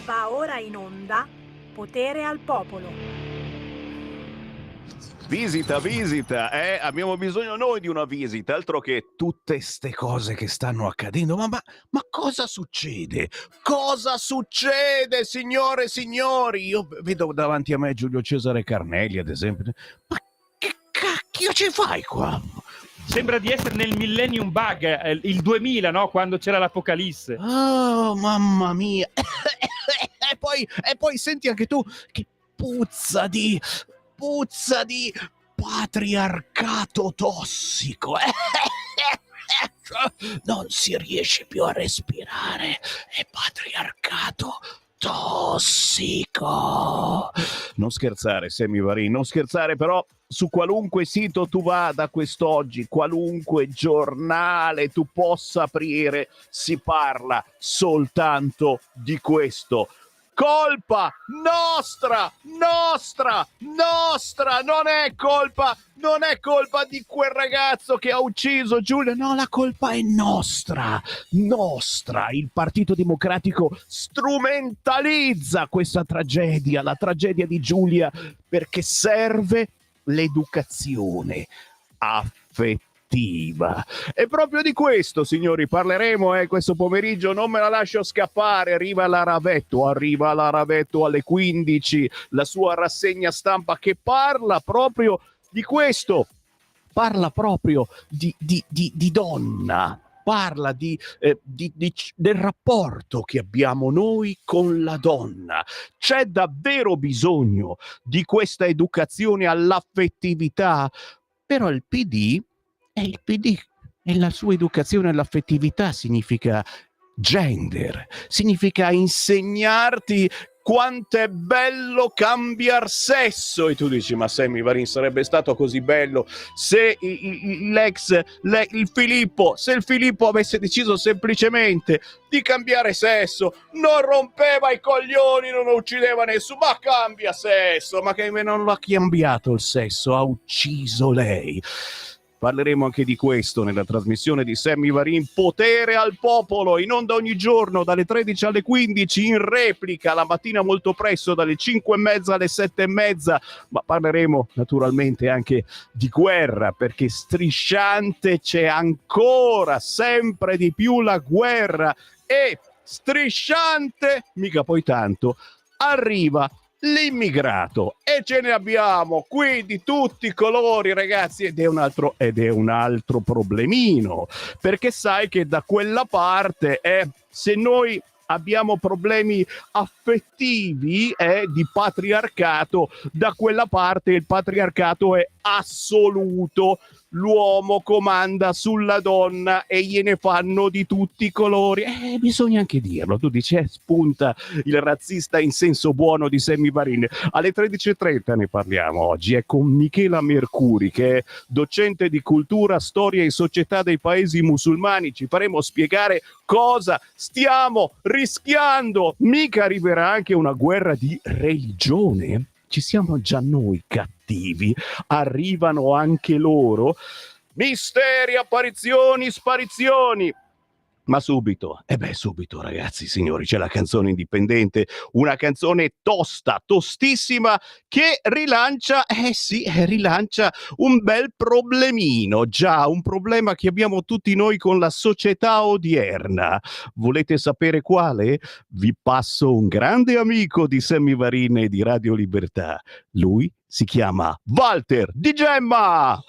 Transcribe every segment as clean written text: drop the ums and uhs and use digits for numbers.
Va ora in onda Potere al Popolo. Visita, abbiamo bisogno noi di una visita, altro che tutte ste cose che stanno accadendo. Ma cosa succede? Cosa succede, signore e signori? Io vedo davanti a me Giulio Cesare Carnelli, ad esempio. Ma che cacchio ci fai qua? Sembra di essere nel Millennium Bug, il 2000, no? Quando c'era l'Apocalisse. Oh, mamma mia! E poi senti anche tu che puzza di patriarcato tossico. Non si riesce più a respirare. È patriarcato tossico. Non scherzare, Sammy Varin, non scherzare, però su qualunque sito tu vada quest'oggi, qualunque giornale tu possa aprire, si parla soltanto di questo. Colpa nostra, non è colpa di quel ragazzo che ha ucciso Giulia, no, la colpa è nostra. Il Partito Democratico strumentalizza questa tragedia, la tragedia di Giulia, perché serve l'educazione affettiva. E proprio di questo, signori, parleremo questo pomeriggio. Non me la lascio scappare. Arriva la Ravetto alle 15, la sua rassegna stampa che parla proprio di questo, parla proprio di donna, parla del rapporto che abbiamo noi con la donna. C'è davvero bisogno di questa educazione all'affettività, però il PD e la sua educazione all'affettività significa gender, significa insegnarti quanto è bello cambiar sesso. E tu dici, ma Sammy Varin, sarebbe stato così bello se il Filippo avesse deciso semplicemente di cambiare sesso, non rompeva i coglioni, non uccideva nessuno, ma cambia sesso, ma che non l'ha cambiato il sesso, ha ucciso lei. Parleremo anche di questo nella trasmissione di Sammy Varin, Potere al Popolo, in onda ogni giorno dalle 13 alle 15, in replica la mattina molto presto dalle 5:30 alle 7:30, ma parleremo naturalmente anche di guerra, perché strisciante c'è ancora sempre di più la guerra, e strisciante, mica poi tanto, arriva l'immigrato, e ce ne abbiamo qui di tutti i colori, ragazzi, ed è un altro problemino, perché sai che da quella parte se noi abbiamo problemi affettivi di patriarcato, da quella parte il patriarcato è assoluto. L'uomo comanda sulla donna e gliene fanno di tutti i colori. Bisogna anche dirlo. Tu dici, spunta il razzista in senso buono di Sammy Varin. Alle 13:30 ne parliamo oggi. È con Michela Mercuri, che è docente di cultura, storia e società dei paesi musulmani. Ci faremo spiegare cosa stiamo rischiando. Mica arriverà anche una guerra di religione? Ci siamo già noi cattivi, arrivano anche loro. Misteri, apparizioni, sparizioni. Ma subito, subito, ragazzi, signori, c'è la canzone indipendente, una canzone tosta, tostissima, che rilancia un bel problemino, già, un problema che abbiamo tutti noi con la società odierna. Volete sapere quale? Vi passo un grande amico di Sammy Varin e di Radio Libertà. Lui si chiama Walter Di Gemma!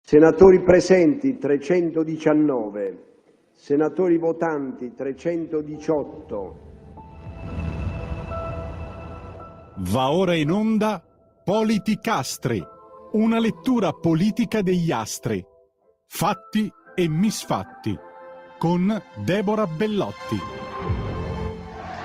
Senatori presenti 319, senatori votanti 318. Va ora in onda Politicastri, una lettura politica degli astri, fatti e misfatti, con Deborah Bellotti.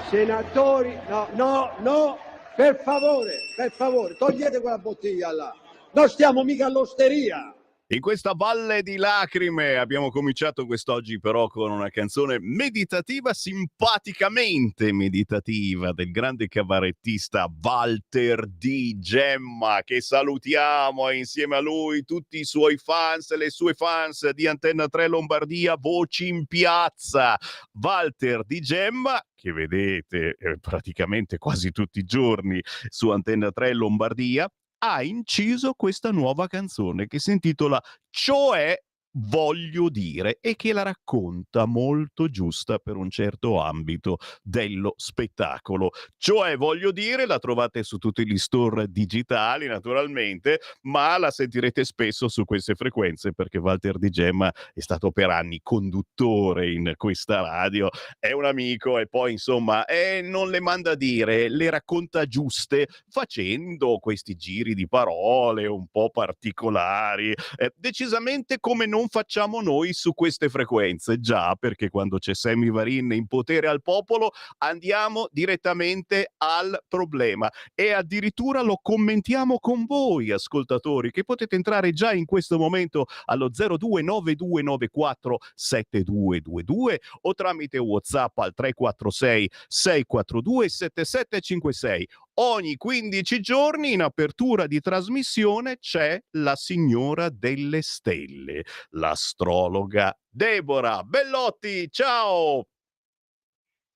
Senatori, no, per favore, togliete quella bottiglia là. Non stiamo mica all'osteria. In questa valle di lacrime abbiamo cominciato quest'oggi però con una canzone meditativa, simpaticamente meditativa, del grande cabarettista Walter Di Gemma, che salutiamo, e insieme a lui tutti i suoi fans e le sue fans di Antenna 3 Lombardia, voci in piazza. Walter Di Gemma, che vedete praticamente quasi tutti i giorni su Antenna 3 Lombardia, ha inciso questa nuova canzone che si intitola Cioè voglio dire, e che la racconta molto giusta per un certo ambito dello spettacolo. Cioè voglio dire, la trovate su tutti gli store digitali naturalmente, ma la sentirete spesso su queste frequenze perché Walter Di Gemma è stato per anni conduttore in questa radio, è un amico e poi insomma non le manda a dire, le racconta giuste facendo questi giri di parole un po' particolari, decisamente come non facciamo noi su queste frequenze, già perché quando c'è Sammy Varin in Potere al Popolo andiamo direttamente al problema e addirittura lo commentiamo con voi ascoltatori, che potete entrare già in questo momento allo 0292947222 o tramite WhatsApp al 346 642 7756. Ogni 15 giorni in apertura di trasmissione c'è la signora delle stelle, l'astrologa Deborah Bellotti. Ciao!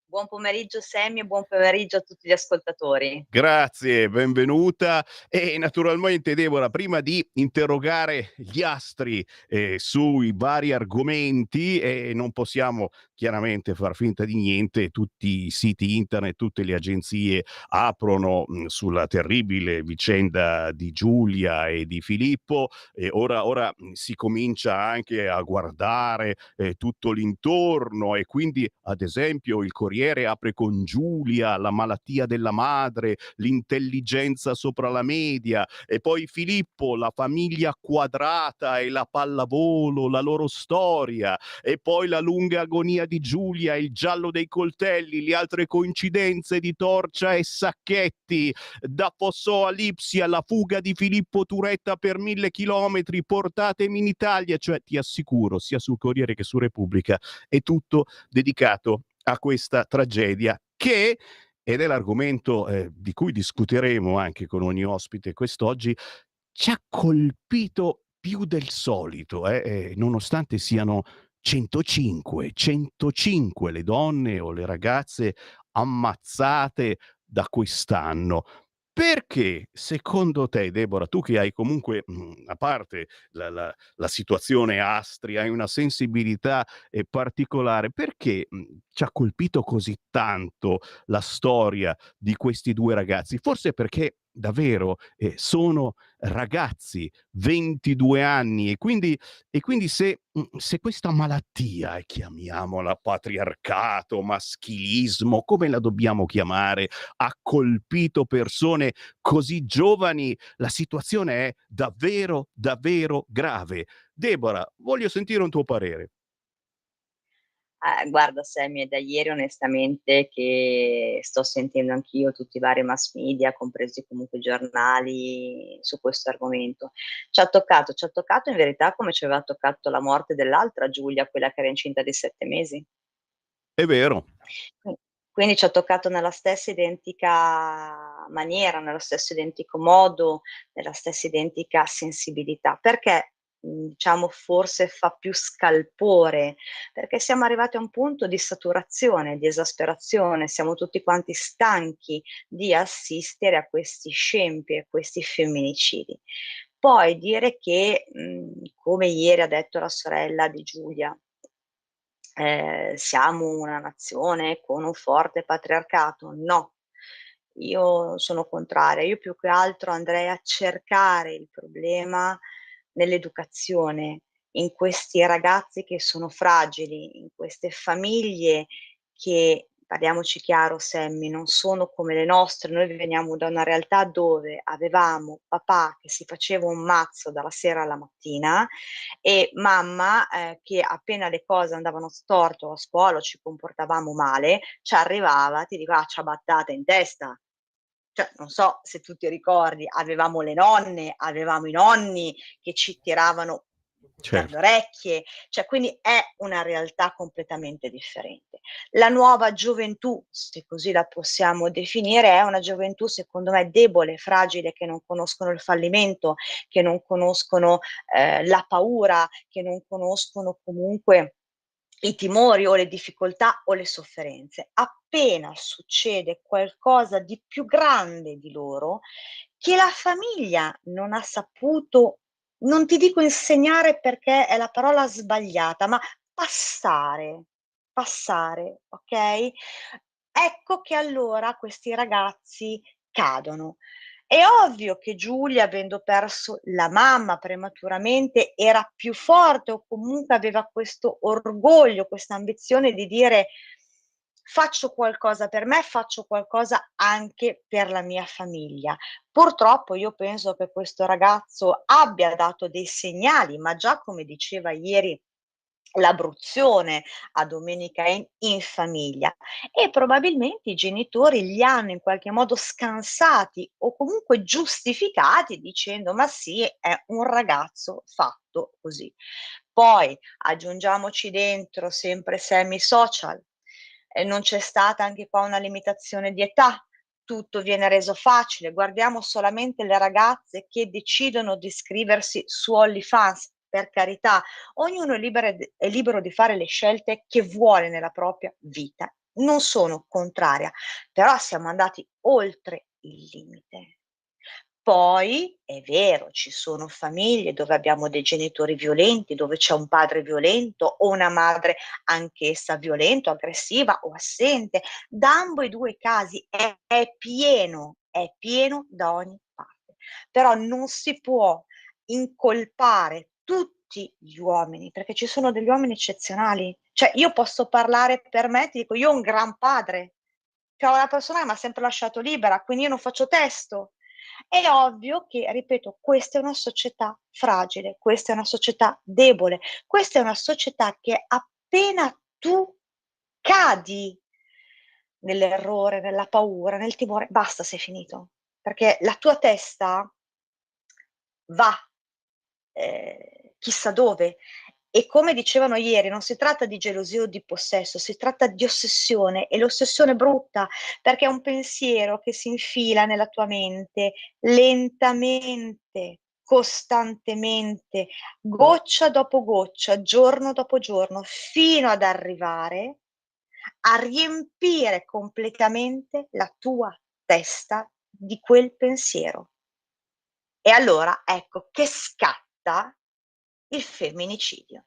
Buon pomeriggio Sammy e buon pomeriggio a tutti gli ascoltatori. Grazie, benvenuta. E naturalmente Deborah, prima di interrogare gli astri sui vari argomenti, non possiamo chiaramente far finta di niente, tutti i siti internet, tutte le agenzie aprono sulla terribile vicenda di Giulia e di Filippo, e ora si comincia anche a guardare tutto l'intorno, e quindi ad esempio il Corriere apre con Giulia, la malattia della madre, l'intelligenza sopra la media, e poi Filippo, la famiglia quadrata e la pallavolo, la loro storia, e poi la lunga agonia di Giulia, il giallo dei coltelli, le altre coincidenze di Torcia e Sacchetti, da Fossò a Lipsia, la fuga di Filippo Turetta per 1000 chilometri, portatemi in Italia. Cioè ti assicuro, sia sul Corriere che su Repubblica è tutto dedicato a questa tragedia che, ed è l'argomento di cui discuteremo anche con ogni ospite quest'oggi, ci ha colpito più del solito, nonostante siano 105 le donne o le ragazze ammazzate da quest'anno. Perché secondo te, Deborah, tu che hai comunque, a parte la situazione Astri, hai una sensibilità particolare, perché ci ha colpito così tanto la storia di questi due ragazzi? Forse perché davvero sono ragazzi, 22 anni, e quindi se questa malattia, chiamiamola patriarcato, maschilismo, come la dobbiamo chiamare, ha colpito persone così giovani, la situazione è davvero, davvero grave. Deborah, voglio sentire un tuo parere. Guarda Sammy, è da ieri onestamente che sto sentendo anch'io tutti i vari mass media, compresi comunque i giornali, su questo argomento. Ci ha toccato in verità come ci aveva toccato la morte dell'altra Giulia, quella che era incinta di 7 mesi. È vero. Qui quindi ci ha toccato nella stessa identica maniera, nello stesso identico modo, nella stessa identica sensibilità. Perché, diciamo forse fa più scalpore? Perché siamo arrivati a un punto di saturazione, di esasperazione, siamo tutti quanti stanchi di assistere a questi scempi, a questi femminicidi. Poi dire che, come ieri ha detto la sorella di Giulia, siamo una nazione con un forte patriarcato. No, io sono contraria. Io più che altro andrei a cercare il problema nell'educazione, in questi ragazzi che sono fragili, in queste famiglie che, parliamoci chiaro Sammy, non sono come le nostre. Noi veniamo da una realtà dove avevamo papà che si faceva un mazzo dalla sera alla mattina e mamma, che appena le cose andavano storto a scuola o ci comportavamo male, c'arrivava, ti dico: "Ah, ciabattate in testa". Cioè, non so se tu ti ricordi, avevamo le nonne, avevamo i nonni che ci tiravano per le Certo. orecchie, cioè quindi è una realtà completamente differente. La nuova gioventù, se così la possiamo definire, è una gioventù secondo me debole, fragile, che non conoscono il fallimento, che non conoscono, la paura, che non conoscono comunque i timori o le difficoltà o le sofferenze. Appena succede qualcosa di più grande di loro, che la famiglia non ha saputo, non ti dico insegnare perché è la parola sbagliata, ma passare, passare, okay, ecco che allora questi ragazzi cadono. È ovvio che Giulia, avendo perso la mamma prematuramente, era più forte o comunque aveva questo orgoglio, questa ambizione di dire: "Faccio qualcosa per me, faccio qualcosa anche per la mia famiglia". Purtroppo io penso che questo ragazzo abbia dato dei segnali, ma già come diceva ieri l'Abruzzone a Domenica in famiglia, e probabilmente i genitori li hanno in qualche modo scansati o comunque giustificati dicendo: "Ma sì, è un ragazzo fatto così". Poi aggiungiamoci dentro sempre Sammy i social, non c'è stata anche qua una limitazione di età, tutto viene reso facile. Guardiamo solamente le ragazze che decidono di iscriversi su OnlyFans, per carità, ognuno è libero di fare le scelte che vuole nella propria vita. Non sono contraria, però siamo andati oltre il limite. Poi è vero, ci sono famiglie dove abbiamo dei genitori violenti, dove c'è un padre violento o una madre anch'essa violenta, aggressiva o assente. Da ambo i 2 i casi è pieno da ogni parte. Però non si può incolpare tutti gli uomini, perché ci sono degli uomini eccezionali. Cioè io posso parlare per me, ti dico, io ho un gran padre, cioè una persona che m'ha sempre lasciato libera, quindi io non faccio testo. È ovvio che, ripeto, questa è una società fragile, questa è una società debole, questa è una società che appena tu cadi nell'errore, nella paura, nel timore, basta, sei finito. Perché la tua testa va, chissà dove. E come dicevano ieri, non si tratta di gelosia o di possesso, si tratta di ossessione, e l'ossessione è brutta, perché è un pensiero che si infila nella tua mente lentamente, costantemente, goccia dopo goccia, giorno dopo giorno, fino ad arrivare a riempire completamente la tua testa di quel pensiero. E allora ecco che scatta il femminicidio.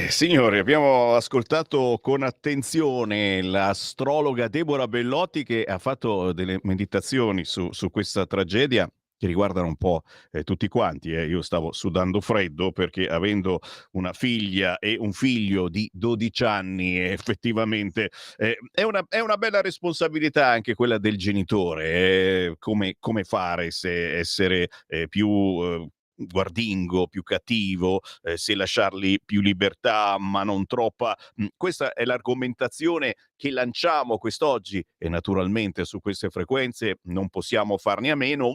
Signori, abbiamo ascoltato con attenzione l'astrologa Deborah Bellotti che ha fatto delle meditazioni su questa tragedia che riguardano un po' tutti quanti. Io stavo sudando freddo perché avendo una figlia e un figlio di 12 anni, effettivamente è una bella responsabilità anche quella del genitore. Come fare se essere più guardingo, più cattivo, se lasciargli più libertà ma non troppa. Questa è l'argomentazione che lanciamo quest'oggi e naturalmente su queste frequenze non possiamo farne a meno,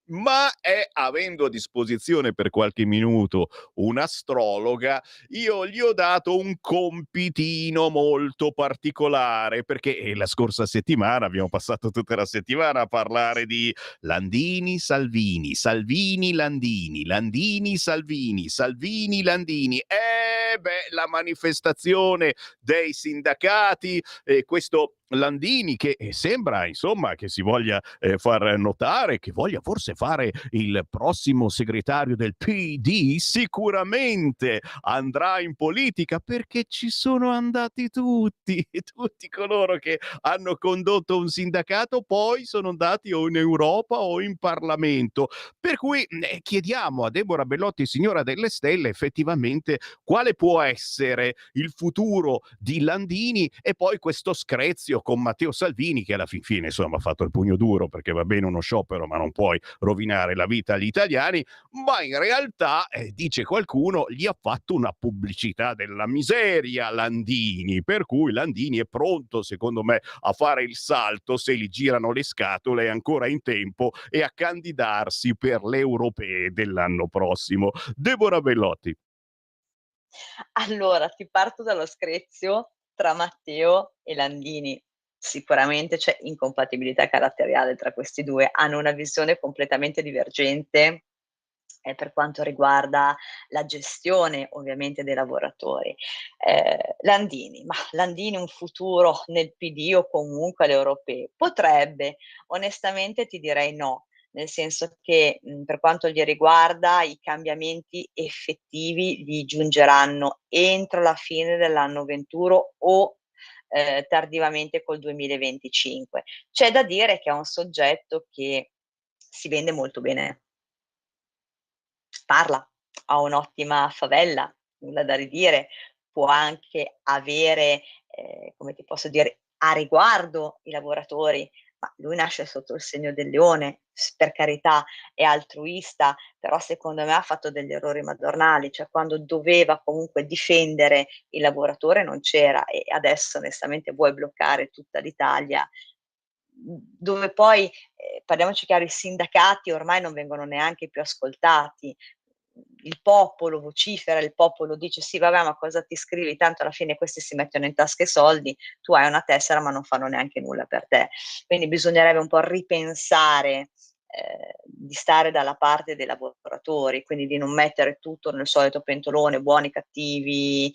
ma è avendo a disposizione per qualche minuto un'astrologa, io gli ho dato un compitino molto particolare perché la scorsa settimana abbiamo passato tutta la settimana a parlare di Landini, Salvini, Salvini, Landini, Landini, Salvini, Salvini, Landini. La manifestazione dei sindacati, questo Landini, che sembra insomma che si voglia far notare, che voglia forse fare il prossimo segretario del PD, sicuramente andrà in politica, perché ci sono andati tutti, tutti coloro che hanno condotto un sindacato poi sono andati o in Europa o in Parlamento. Per cui chiediamo a Deborah Bellotti, signora delle stelle, effettivamente quale può essere il futuro di Landini, e poi questo screzio con Matteo Salvini, che alla fin fine insomma ha fatto il pugno duro, perché va bene uno sciopero ma non puoi rovinare la vita agli italiani, ma in realtà dice qualcuno gli ha fatto una pubblicità della miseria Landini, per cui Landini è pronto secondo me a fare il salto, se gli girano le scatole è ancora in tempo, e a candidarsi per le europee dell'anno prossimo. Deborah Bellotti. Allora, ti parto dallo screzio tra Matteo e Landini. Sicuramente c'è incompatibilità caratteriale tra questi due, hanno una visione completamente divergente per quanto riguarda la gestione ovviamente dei lavoratori. Landini un futuro nel PD o comunque alle europee? Potrebbe, onestamente ti direi no, nel senso che, per quanto gli riguarda i cambiamenti effettivi gli giungeranno entro la fine dell'anno 21 o, tardivamente col 2025. C'è da dire che è un soggetto che si vende molto bene. Parla, ha un'ottima favella, nulla da ridire, può anche avere, come ti posso dire, a riguardo i lavoratori, ma lui nasce sotto il segno del leone, per carità è altruista, però secondo me ha fatto degli errori madornali, cioè quando doveva comunque difendere il lavoratore non c'era, e adesso onestamente vuoi bloccare tutta l'Italia, dove poi, parliamoci chiaro, i sindacati ormai non vengono neanche più ascoltati. Il popolo vocifera, il popolo dice: "Sì vabbè, ma cosa ti iscrivi? Tanto alla fine questi si mettono in tasca i soldi, tu hai una tessera ma non fanno neanche nulla per te". Quindi bisognerebbe un po' ripensare, di stare dalla parte dei lavoratori, quindi di non mettere tutto nel solito pentolone, buoni, cattivi,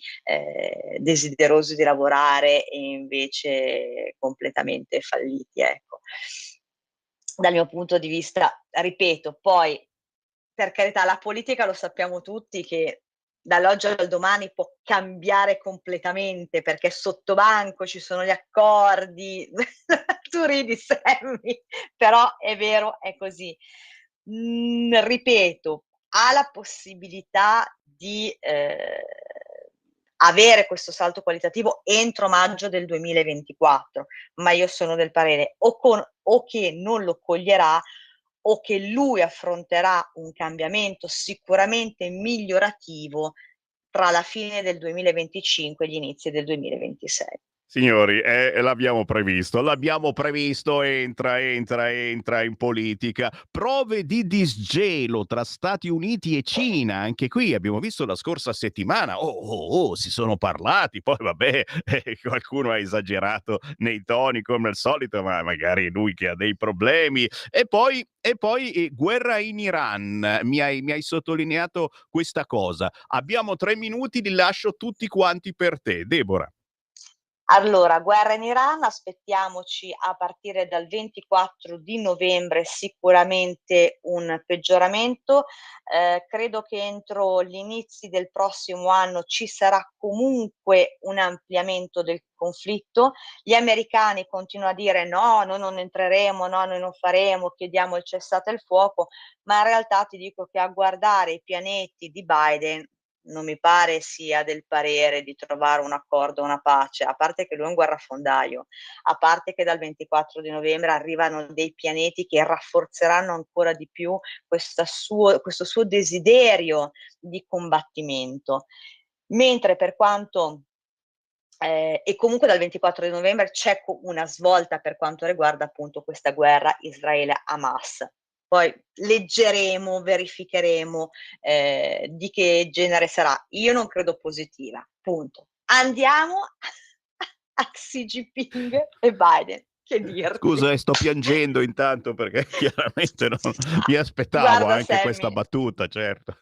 desiderosi di lavorare e invece completamente falliti, ecco. Dal mio punto di vista, ripeto, poi per carità, la politica lo sappiamo tutti che dall'oggi al domani può cambiare completamente, perché sottobanco ci sono gli accordi. Tu ridi Sammy, però è vero, è così. Ripeto, ha la possibilità di, avere questo salto qualitativo entro maggio del 2024, ma io sono del parere o che non lo coglierà o che lui affronterà un cambiamento sicuramente migliorativo tra la fine del 2025 e gli inizi del 2026. Signori, l'abbiamo previsto, entra in politica. Prove di disgelo tra Stati Uniti e Cina, anche qui abbiamo visto la scorsa settimana, si sono parlati, poi vabbè, qualcuno ha esagerato nei toni come al solito, ma magari è lui che ha dei problemi. E poi guerra in Iran, mi hai sottolineato questa cosa. Abbiamo 3 minuti, li lascio tutti quanti per te, Deborah. Allora, guerra in Iran, aspettiamoci a partire dal 24 di novembre sicuramente un peggioramento. Credo che entro gli inizi del prossimo anno ci sarà comunque un ampliamento del conflitto. Gli americani continuano a dire: "No, noi non entreremo, no, noi non faremo, chiediamo il cessate il fuoco", ma in realtà ti dico che a guardare i pianeti di Biden non mi pare sia del parere di trovare un accordo, una pace, a parte che lui è un guerrafondaio, a parte che dal 24 di novembre arrivano dei pianeti che rafforzeranno ancora di più questo suo desiderio di combattimento. Mentre per quanto e comunque dal 24 di novembre c'è una svolta per quanto riguarda appunto questa guerra Israele-Hamas. Poi leggeremo, verificheremo, di che genere sarà. Io non credo positiva, punto. Andiamo a Xi Jinping e Biden. Che dirti? Scusa, sto piangendo intanto perché chiaramente non mi aspettavo Guarda anche questa Sammy, battuta, certo.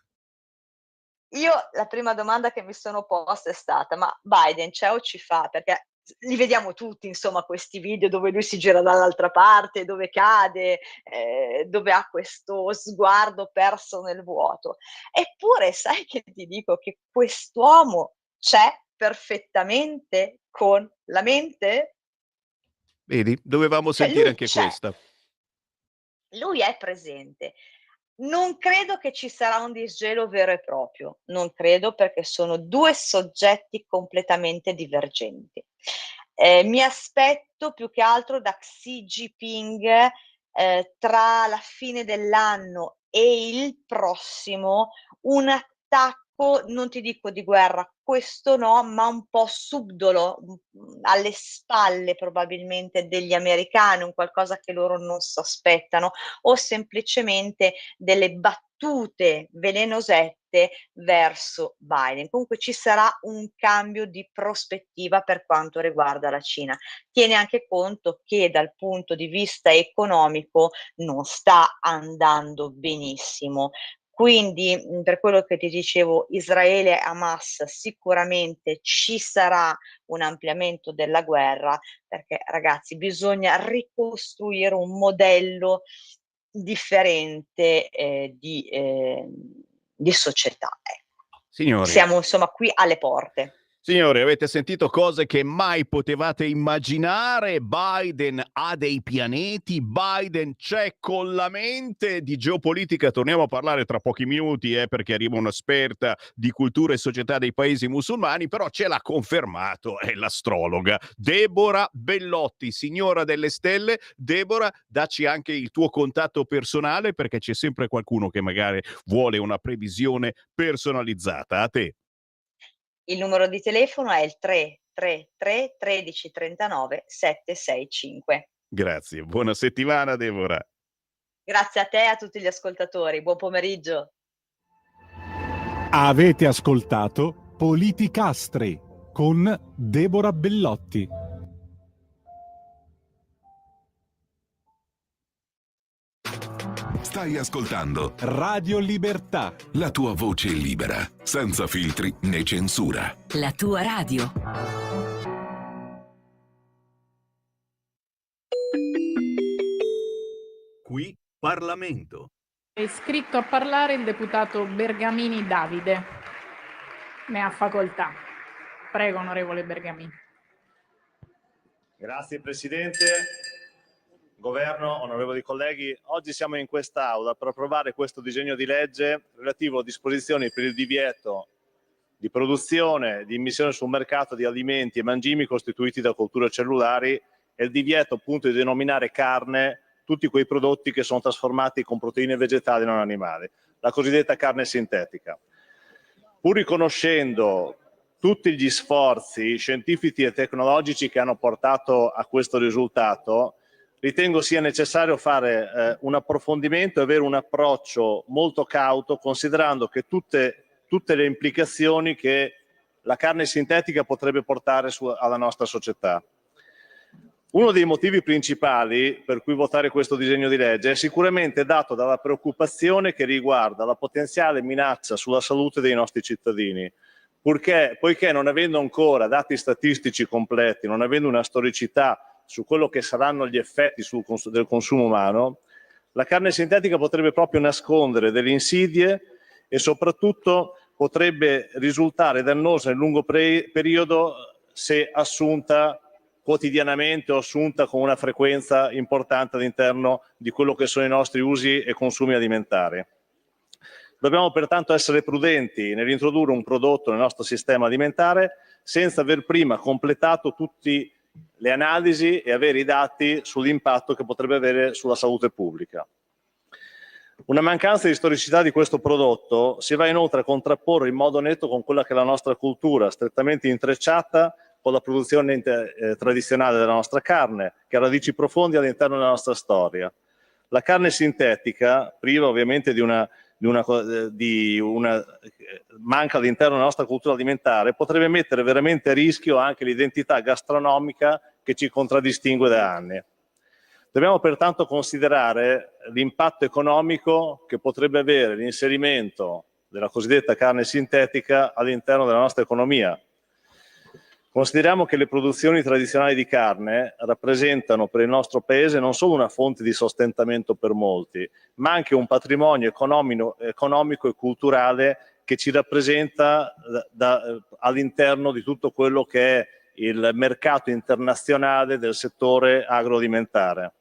io la prima domanda che mi sono posta è stata: "Ma Biden c'è o ci fa?" Perché li vediamo tutti, insomma, questi video dove lui si gira dall'altra parte, dove cade, dove ha questo sguardo perso nel vuoto. Eppure sai che ti dico che quest'uomo c'è perfettamente con la mente? Vedi, dovevamo Cioè sentire lui anche c'è, questa. lui è presente. Non credo che ci sarà un disgelo vero e proprio, non credo, perché sono 2 soggetti completamente divergenti. Mi aspetto più che altro da Xi Jinping, tra la fine dell'anno e il prossimo, un attacco, non ti dico di guerra, questo no, ma un po' subdolo, alle spalle probabilmente degli americani, un qualcosa che loro non s'aspettano, o semplicemente delle battute velenosette verso Biden. Comunque ci sarà un cambio di prospettiva per quanto riguarda la Cina. Tieni anche conto che dal punto di vista economico non sta andando benissimo. Quindi, per quello che ti dicevo, Israele e Hamas sicuramente ci sarà un ampliamento della guerra, perché ragazzi bisogna ricostruire un modello differente, di società, ecco. Signori, Siamo insomma qui alle porte. Signori, avete sentito cose che mai potevate immaginare? Biden ha dei pianeti, Biden c'è con la mente. Di geopolitica torniamo a parlare tra pochi minuti, perché arriva un'esperta di cultura e società dei paesi musulmani, però ce l'ha confermato, è l'astrologa Deborah Bellotti, signora delle stelle. Deborah, dacci anche il tuo contatto personale, perché c'è sempre qualcuno che magari vuole una previsione personalizzata. A te. Il numero di telefono è il 333 13 39 765. Grazie, buona settimana Deborah. Grazie a te e a tutti gli ascoltatori. Buon pomeriggio. Avete ascoltato Politicastri con Deborah Bellotti. Stai ascoltando Radio Libertà. la tua voce libera, senza filtri né censura. La tua radio. Qui Parlamento. È iscritto a parlare il deputato Bergamini Davide. Ne ha facoltà. Prego, onorevole Bergamini. Grazie Presidente, Governo, onorevoli colleghi. Oggi siamo in quest'Aula per approvare questo disegno di legge relativo a disposizioni per il divieto di produzione, di immissione sul mercato di alimenti e mangimi costituiti da colture cellulari e il divieto appunto di denominare carne tutti quei prodotti che sono trasformati con proteine vegetali non animali, la cosiddetta carne sintetica. Pur riconoscendo tutti gli sforzi scientifici e tecnologici che hanno portato a questo risultato, ritengo sia necessario fare un approfondimento e avere un approccio molto cauto, considerando che tutte le implicazioni che la carne sintetica potrebbe portare alla nostra società. Uno dei motivi principali per cui votare questo disegno di legge è sicuramente dato dalla preoccupazione che riguarda la potenziale minaccia sulla salute dei nostri cittadini, poiché non avendo ancora dati statistici completi, non avendo una storicità su quello che saranno gli effetti del consumo umano, la carne sintetica potrebbe proprio nascondere delle insidie e soprattutto potrebbe risultare dannosa nel lungo periodo se assunta quotidianamente o assunta con una frequenza importante all'interno di quello che sono i nostri usi e consumi alimentari. Dobbiamo pertanto essere prudenti nell'introdurre un prodotto nel nostro sistema alimentare senza aver prima completato tutte le analisi e avere i dati sull'impatto che potrebbe avere sulla salute pubblica. Una mancanza di storicità di questo prodotto si va inoltre a contrapporre in modo netto con quella che è la nostra cultura, strettamente intrecciata con la produzione tradizionale della nostra carne, che ha radici profonde all'interno della nostra storia. La carne sintetica, priva ovviamente manca all'interno della nostra cultura alimentare, potrebbe mettere veramente a rischio anche l'identità gastronomica che ci contraddistingue da anni. Dobbiamo pertanto considerare l'impatto economico che potrebbe avere l'inserimento della cosiddetta carne sintetica all'interno della nostra economia. Consideriamo che le produzioni tradizionali di carne rappresentano per il nostro paese non solo una fonte di sostentamento per molti, ma anche un patrimonio economico e culturale che ci rappresenta all'interno di tutto quello che è il mercato internazionale del settore agroalimentare.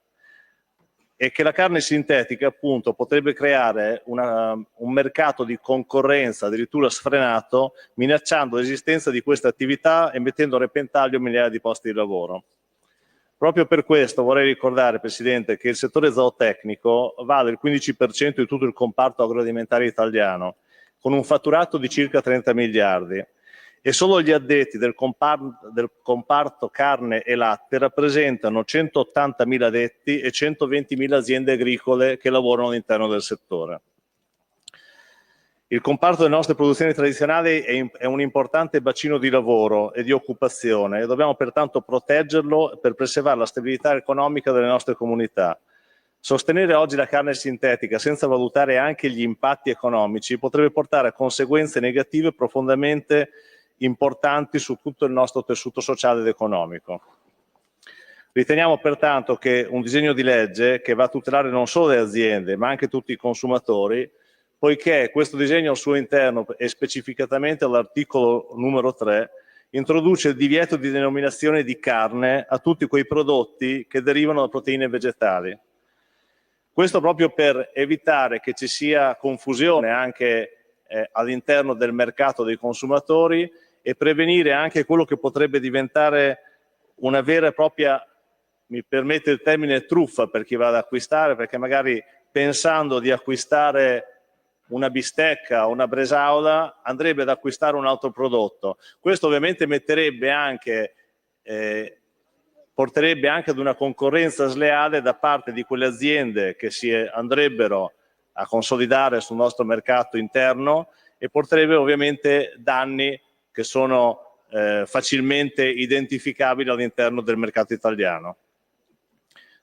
E che la carne sintetica appunto potrebbe creare un mercato di concorrenza addirittura sfrenato, minacciando l'esistenza di queste attività e mettendo a repentaglio migliaia di posti di lavoro. Proprio per questo vorrei ricordare, Presidente, che il settore zootecnico vale il 15% di tutto il comparto agroalimentare italiano, con un fatturato di circa 30 miliardi. E solo gli addetti del comparto carne e latte rappresentano 180.000 addetti e 120.000 aziende agricole che lavorano all'interno del settore. Il comparto delle nostre produzioni tradizionali è un importante bacino di lavoro e di occupazione e dobbiamo pertanto proteggerlo per preservare la stabilità economica delle nostre comunità. Sostenere oggi la carne sintetica senza valutare anche gli impatti economici potrebbe portare a conseguenze negative profondamente importanti su tutto il nostro tessuto sociale ed economico. Riteniamo pertanto che un disegno di legge che va a tutelare non solo le aziende ma anche tutti i consumatori, poiché questo disegno al suo interno e specificatamente all'articolo numero 3 introduce il divieto di denominazione di carne a tutti quei prodotti che derivano da proteine vegetali. Questo proprio per evitare che ci sia confusione anche all'interno del mercato dei consumatori e prevenire anche quello che potrebbe diventare una vera e propria, mi permette il termine, truffa per chi va ad acquistare, perché magari pensando di acquistare una bistecca o una bresaola andrebbe ad acquistare un altro prodotto. Questo ovviamente porterebbe anche ad una concorrenza sleale da parte di quelle aziende che si andrebbero a consolidare sul nostro mercato interno e porterebbe ovviamente danni che sono facilmente identificabili all'interno del mercato italiano.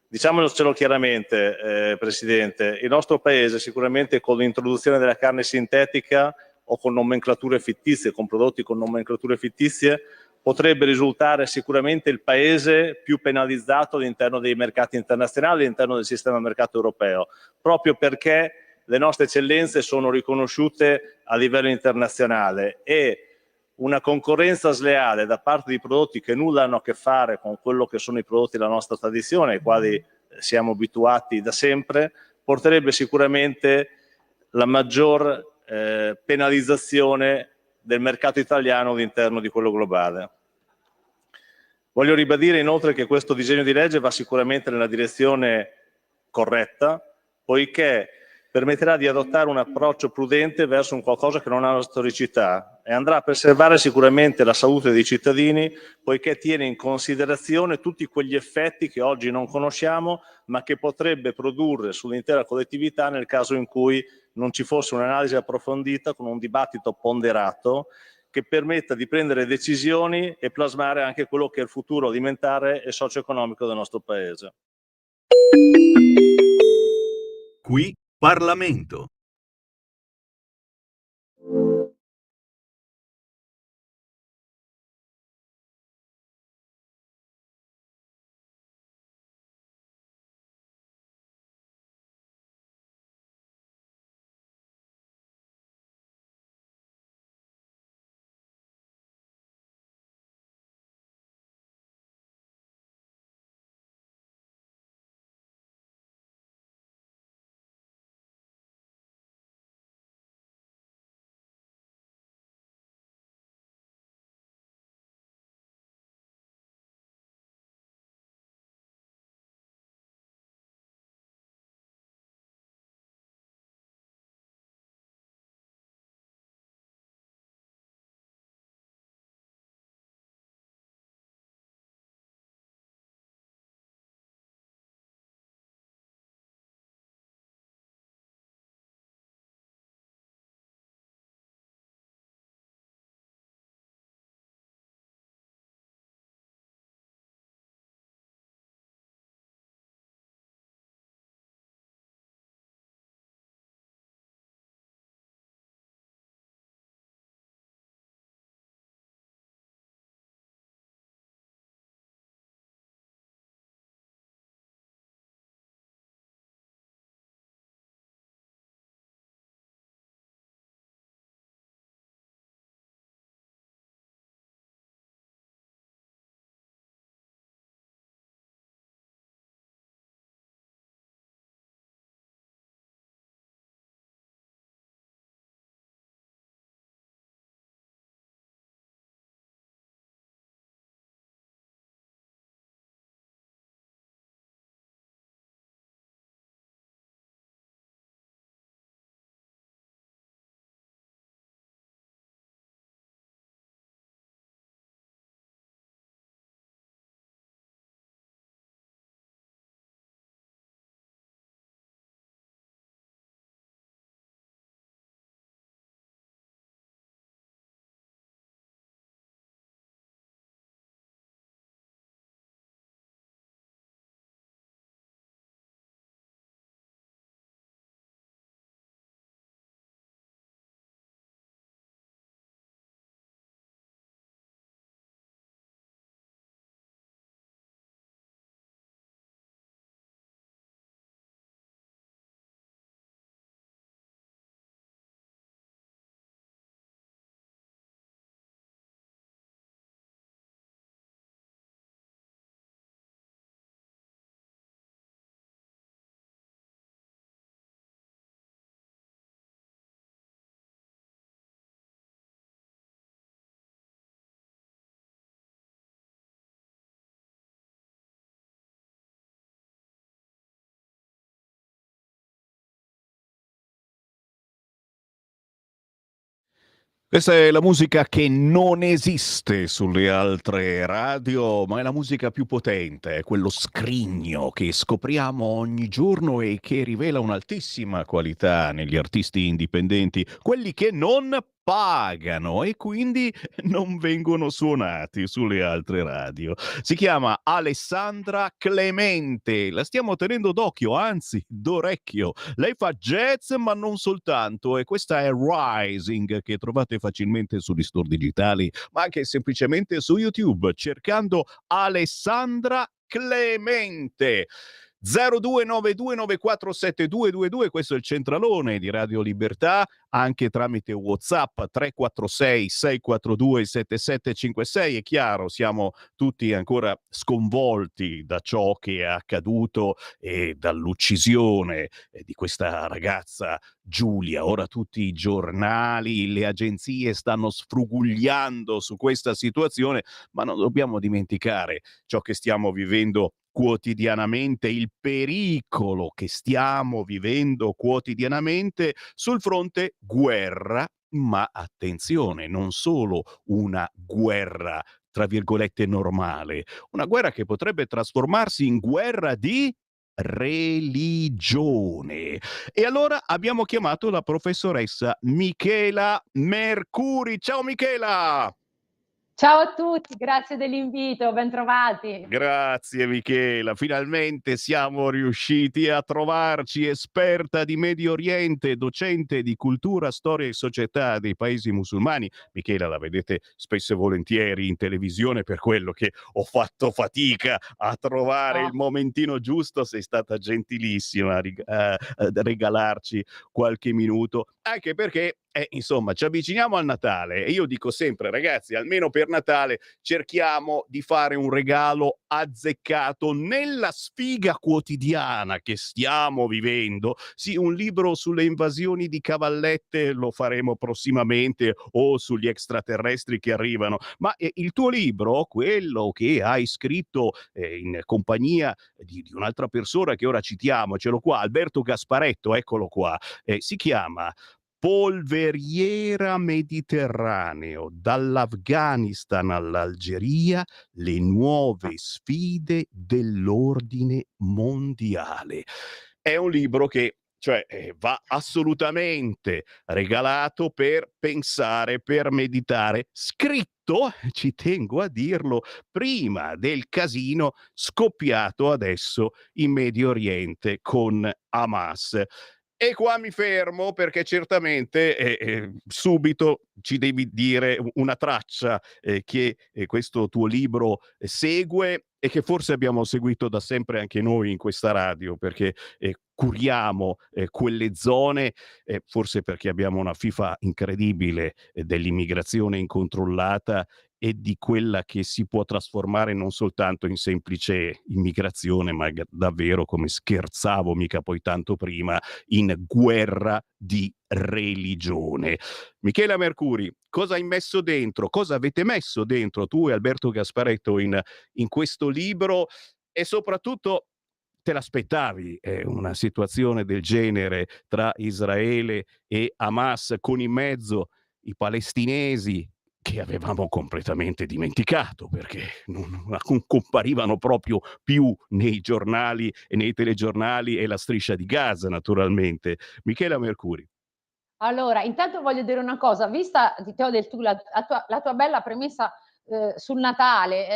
Diciamocelo chiaramente, Presidente, il nostro Paese sicuramente con l'introduzione della carne sintetica o con nomenclature fittizie, con prodotti con nomenclature fittizie, potrebbe risultare sicuramente il Paese più penalizzato all'interno dei mercati internazionali, all'interno del sistema mercato europeo, proprio perché le nostre eccellenze sono riconosciute a livello internazionale e una concorrenza sleale da parte di prodotti che nulla hanno a che fare con quello che sono i prodotti della nostra tradizione, ai quali siamo abituati da sempre, porterebbe sicuramente la maggior penalizzazione del mercato italiano all'interno di quello globale. Voglio ribadire inoltre che questo disegno di legge va sicuramente nella direzione corretta, poiché permetterà di adottare un approccio prudente verso un qualcosa che non ha una storicità e andrà a preservare sicuramente la salute dei cittadini, poiché tiene in considerazione tutti quegli effetti che oggi non conosciamo, ma che potrebbe produrre sull'intera collettività nel caso in cui non ci fosse un'analisi approfondita con un dibattito ponderato che permetta di prendere decisioni e plasmare anche quello che è il futuro alimentare e socio-economico del nostro Paese. Qui Parlamento. Questa è la musica che non esiste sulle altre radio, ma è la musica più potente, è quello scrigno che scopriamo ogni giorno e che rivela un'altissima qualità negli artisti indipendenti, quelli che non pagano e quindi non vengono suonati sulle altre radio. Si chiama Alessandra Clemente, la stiamo tenendo d'occhio, anzi d'orecchio. Lei fa jazz, ma non soltanto, e questa è Rising, che trovate facilmente sugli store digitali, ma anche semplicemente su YouTube, cercando Alessandra Clemente. 0292947222, questo è il centralone di Radio Libertà, anche tramite WhatsApp 346 642 7756. È chiaro, siamo tutti ancora sconvolti da ciò che è accaduto e dall'uccisione di questa ragazza Giulia. Ora tutti i giornali, le agenzie stanno sfrugugliando su questa situazione, ma non dobbiamo dimenticare ciò che stiamo vivendo quotidianamente, il pericolo che stiamo vivendo quotidianamente sul fronte guerra, ma attenzione, non solo una guerra tra virgolette normale, una guerra che potrebbe trasformarsi in guerra di religione. E allora abbiamo chiamato la professoressa Michela Mercuri. Ciao Michela! Ciao a tutti, grazie dell'invito, bentrovati. Grazie Michela, finalmente siamo riusciti a trovarci, esperta di Medio Oriente, docente di cultura, storia e società dei paesi musulmani. Michela la vedete spesso e volentieri in televisione, per quello che ho fatto fatica a trovare il momentino giusto, sei stata gentilissima a regalarci qualche minuto, anche perché insomma, ci avviciniamo al Natale e io dico sempre, ragazzi, almeno per Natale cerchiamo di fare un regalo azzeccato nella sfiga quotidiana che stiamo vivendo. Sì, un libro sulle invasioni di cavallette lo faremo prossimamente, o sugli extraterrestri che arrivano, ma il tuo libro, quello che hai scritto in compagnia di un'altra persona che ora citiamo, ce l'ho qua, Alberto Gasparetto, eccolo qua, si chiama Polveriera Mediterraneo, dall'Afghanistan all'Algeria, le nuove sfide dell'ordine mondiale. È un libro che va assolutamente regalato per pensare, per meditare, scritto, ci tengo a dirlo, prima del casino scoppiato adesso in Medio Oriente con Hamas. E qua mi fermo perché certamente subito ci devi dire una traccia che questo tuo libro segue e che forse abbiamo seguito da sempre anche noi in questa radio, perché curiamo quelle zone, forse perché abbiamo una fifa incredibile dell'immigrazione incontrollata e di quella che si può trasformare non soltanto in semplice immigrazione, ma davvero, come scherzavo mica poi tanto prima, in guerra di religione. Michela Mercuri, cosa hai messo dentro? Cosa avete messo dentro tu e Alberto Gasparetto in questo libro? E soprattutto, te l'aspettavi una situazione del genere tra Israele e Hamas, con in mezzo i palestinesi, che avevamo completamente dimenticato perché non comparivano proprio più nei giornali e nei telegiornali, e la striscia di Gaza naturalmente. Michela Mercuri. Allora, intanto voglio dire una cosa, vista ti ho detto la tua bella premessa sul Natale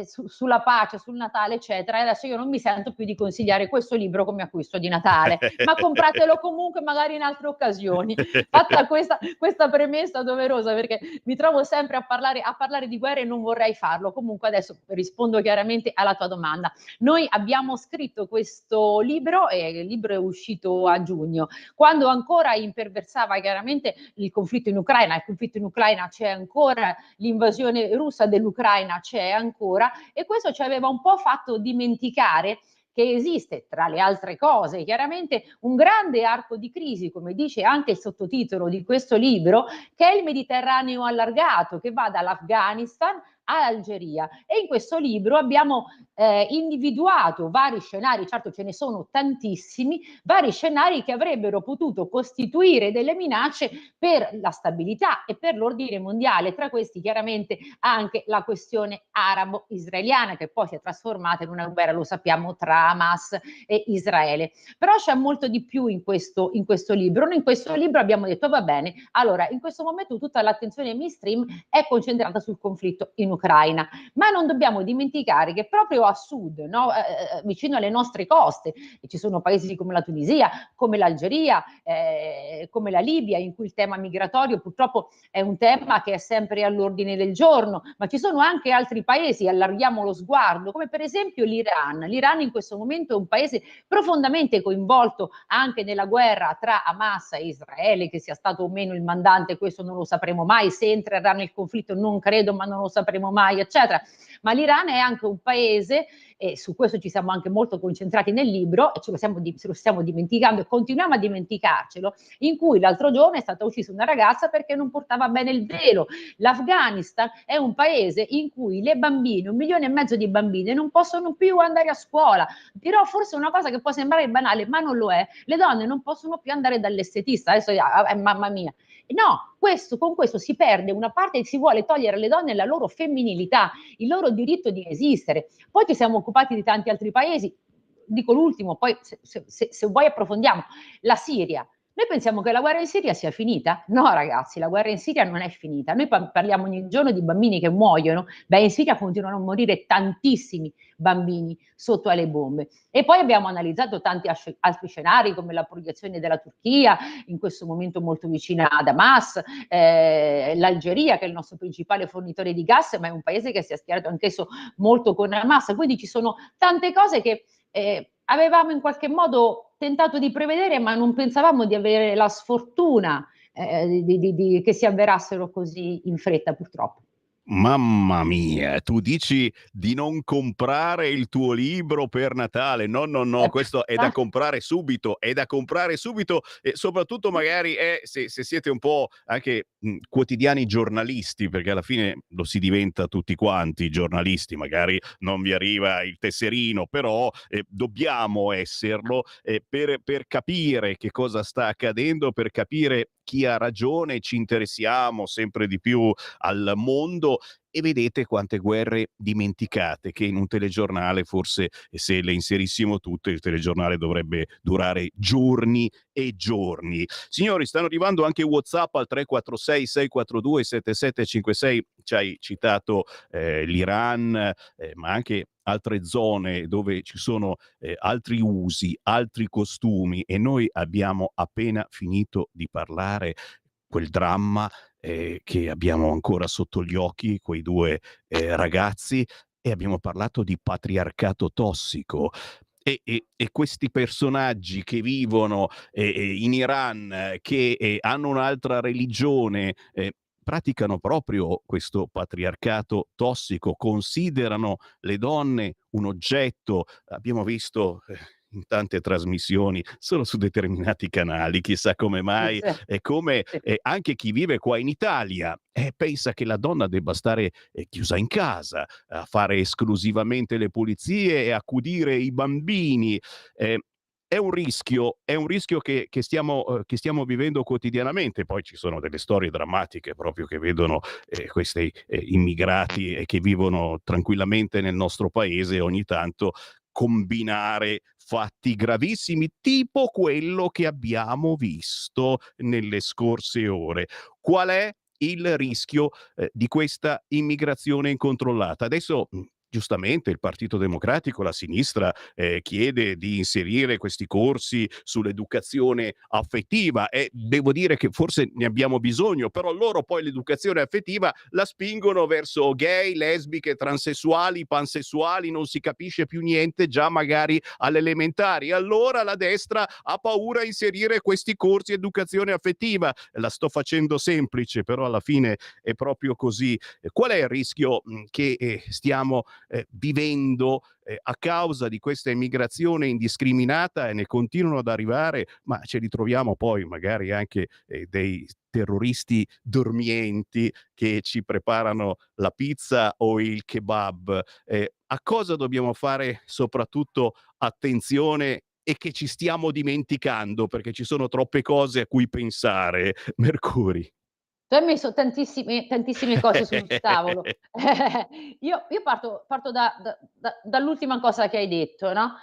sulla pace, sul Natale, eccetera, e adesso io non mi sento più di consigliare questo libro come acquisto di Natale, ma compratelo comunque magari in altre occasioni. Fatta questa premessa doverosa, perché mi trovo sempre a parlare di guerra e non vorrei farlo. Comunque adesso rispondo chiaramente alla tua domanda. Noi abbiamo scritto questo libro e il libro è uscito a giugno, quando ancora imperversava chiaramente il conflitto in Ucraina. Il conflitto in Ucraina c'è ancora, l'invasione russa dell'Ucraina c'è ancora, e questo ci aveva un po' fatto dimenticare che esiste, tra le altre cose, chiaramente un grande arco di crisi, come dice anche il sottotitolo di questo libro, che è il Mediterraneo allargato, che va dall'Afghanistan all'Algeria. E in questo libro abbiamo individuato vari scenari, certo ce ne sono tantissimi, vari scenari che avrebbero potuto costituire delle minacce per la stabilità e per l'ordine mondiale, tra questi chiaramente anche la questione arabo-israeliana, che poi si è trasformata in una guerra, lo sappiamo, tra Hamas e Israele. Però c'è molto di più in questo libro. In questo libro abbiamo detto, va bene, allora in questo momento tutta l'attenzione mainstream è concentrata sul conflitto in Ucraina, ma non dobbiamo dimenticare che proprio a sud, no, vicino alle nostre coste, ci sono paesi come la Tunisia, come l'Algeria, come la Libia, in cui il tema migratorio purtroppo è un tema che è sempre all'ordine del giorno, ma ci sono anche altri paesi, allarghiamo lo sguardo, come per esempio l'Iran. L'Iran in questo momento è un paese profondamente coinvolto anche nella guerra tra Hamas e Israele, che sia stato o meno il mandante, questo non lo sapremo mai, se entrerà nel conflitto non credo, ma non lo sapremo mai, eccetera. Ma l'Iran è anche un paese, e su questo ci siamo anche molto concentrati nel libro, e ce lo stiamo dimenticando e continuiamo a dimenticarcelo, in cui l'altro giorno è stata uccisa una ragazza perché non portava bene il velo. L'Afghanistan è un paese in cui le bambine, 1,5 milioni di bambine, non possono più andare a scuola. Dirò forse una cosa che può sembrare banale, ma non lo è. Le donne non possono più andare dall'estetista. Adesso, mamma mia. No, con questo si perde una parte e si vuole togliere alle donne la loro femminilità, il loro diritto di esistere. Poi ci siamo occupati di tanti altri paesi, dico l'ultimo, poi se vuoi approfondiamo, la Siria. Noi pensiamo che la guerra in Siria sia finita? No ragazzi, la guerra in Siria non è finita. Noi parliamo ogni giorno di bambini che muoiono, beh in Siria continuano a morire tantissimi bambini sotto alle bombe. E poi abbiamo analizzato tanti altri scenari come la proiezione della Turchia, in questo momento molto vicina ad Hamas, l'Algeria che è il nostro principale fornitore di gas, ma è un paese che si è schierato anch'esso molto con Hamas. Quindi ci sono tante cose che avevamo in qualche modo tentato di prevedere, ma non pensavamo di avere la sfortuna che si avverassero così in fretta, purtroppo. Mamma mia, tu dici di non comprare il tuo libro per Natale? No, no, no, questo è da comprare subito, è da comprare subito e soprattutto magari se siete un po' anche quotidiani giornalisti, perché alla fine lo si diventa tutti quanti giornalisti, magari non vi arriva il tesserino, però dobbiamo esserlo per capire che cosa sta accadendo, per capire chi ha ragione, ci interessiamo sempre di più al mondo e vedete quante guerre dimenticate che in un telegiornale forse se le inserissimo tutte il telegiornale dovrebbe durare giorni e giorni. Signori, stanno arrivando anche WhatsApp al 346 642 7756, ci hai citato l'Iran, ma anche altre zone dove ci sono altri usi, altri costumi e noi abbiamo appena finito di parlare quel dramma che abbiamo ancora sotto gli occhi, quei due ragazzi, e abbiamo parlato di patriarcato tossico. E questi personaggi che vivono in Iran, che hanno un'altra religione, praticano proprio questo patriarcato tossico, considerano le donne un oggetto. Abbiamo visto in tante trasmissioni, solo su determinati canali, chissà come mai, e come anche chi vive qua in Italia pensa che la donna debba stare chiusa in casa, a fare esclusivamente le pulizie e accudire i bambini. È un rischio che stiamo vivendo quotidianamente. Poi ci sono delle storie drammatiche proprio che vedono questi immigrati che vivono tranquillamente nel nostro paese e ogni tanto combinare fatti gravissimi, tipo quello che abbiamo visto nelle scorse ore. Qual è il rischio di questa immigrazione incontrollata? Adesso giustamente il Partito Democratico, la sinistra, chiede di inserire questi corsi sull'educazione affettiva e devo dire che forse ne abbiamo bisogno, però loro poi l'educazione affettiva la spingono verso gay, lesbiche, transessuali, pansessuali, non si capisce più niente già magari alle elementari. Allora la destra ha paura a inserire questi corsi educazione affettiva. La sto facendo semplice, però alla fine è proprio così. Qual è il rischio che stiamo vivendo a causa di questa immigrazione indiscriminata, e ne continuano ad arrivare, ma ce li troviamo poi magari anche dei terroristi dormienti che ci preparano la pizza o il kebab. A cosa dobbiamo fare soprattutto attenzione e che ci stiamo dimenticando, perché ci sono troppe cose a cui pensare, Mercuri? Tu hai messo tantissime cose sul tavolo. Io parto dall'ultima cosa che hai detto, no?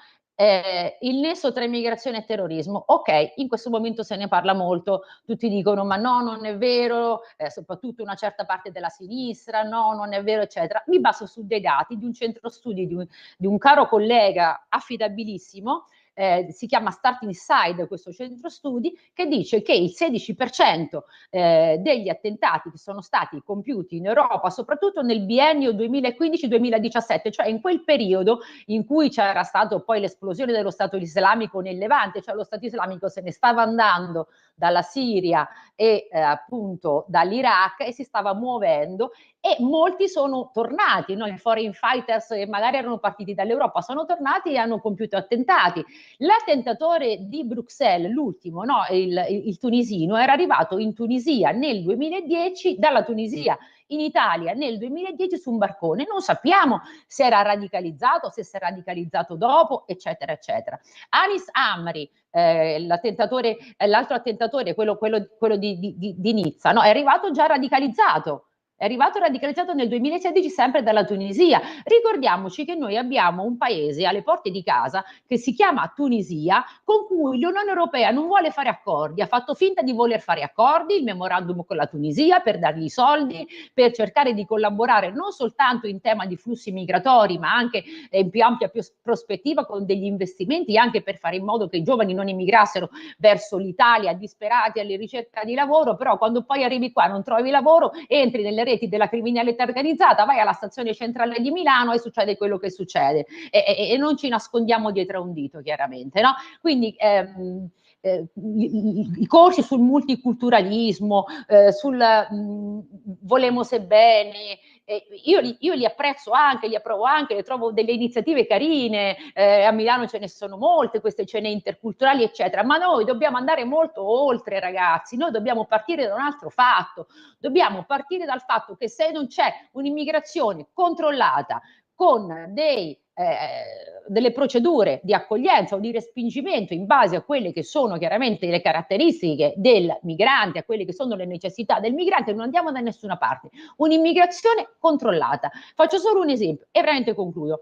Il nesso tra immigrazione e terrorismo. Ok, in questo momento se ne parla molto, tutti dicono ma no, non è vero, soprattutto una certa parte della sinistra, no, non è vero, eccetera. Mi baso su dei dati di un centro studi di un caro collega affidabilissimo, si chiama Start Inside questo centro studi, che dice che il 16% degli attentati che sono stati compiuti in Europa, soprattutto nel biennio 2015-2017, cioè in quel periodo in cui c'era stato poi l'esplosione dello Stato islamico nel Levante, cioè lo Stato islamico se ne stava andando dalla Siria e appunto dall'Iraq e si stava muovendo, e molti sono tornati, no? I foreign fighters che magari erano partiti dall'Europa sono tornati e hanno compiuto attentati. L'attentatore di Bruxelles, l'ultimo, no? il tunisino, era arrivato in Tunisia nel 2010, dalla Tunisia in Italia nel 2010 su un barcone. Non sappiamo se era radicalizzato, se si è radicalizzato dopo, eccetera, eccetera. Anis Amri, l'altro attentatore, quello di Nizza, no? È arrivato già radicalizzato. È arrivato radicalizzato nel 2016 sempre dalla Tunisia. Ricordiamoci che noi abbiamo un paese alle porte di casa che si chiama Tunisia, con cui l'Unione Europea non vuole fare accordi, ha fatto finta di voler fare accordi, il memorandum con la Tunisia per dargli i soldi, per cercare di collaborare non soltanto in tema di flussi migratori, ma anche in più ampia prospettiva con degli investimenti, anche per fare in modo che i giovani non immigrassero verso l'Italia disperati alla ricerca di lavoro. Però quando poi arrivi qua non trovi lavoro, entri nelle reti della criminalità organizzata, vai alla stazione centrale di Milano e succede quello che succede, e non ci nascondiamo dietro a un dito, chiaramente, no? Quindi i corsi sul multiculturalismo, sul volemo bene, io li apprezzo anche, li approvo anche, le trovo delle iniziative carine, a Milano ce ne sono molte, queste cene interculturali, eccetera, ma noi dobbiamo andare molto oltre, ragazzi. Noi dobbiamo partire da un altro fatto, dobbiamo partire dal fatto che se non c'è un'immigrazione controllata con delle procedure di accoglienza o di respingimento in base a quelle che sono chiaramente le caratteristiche del migrante, a quelle che sono le necessità del migrante, non andiamo da nessuna parte. Un'immigrazione controllata. Faccio solo un esempio e veramente concludo.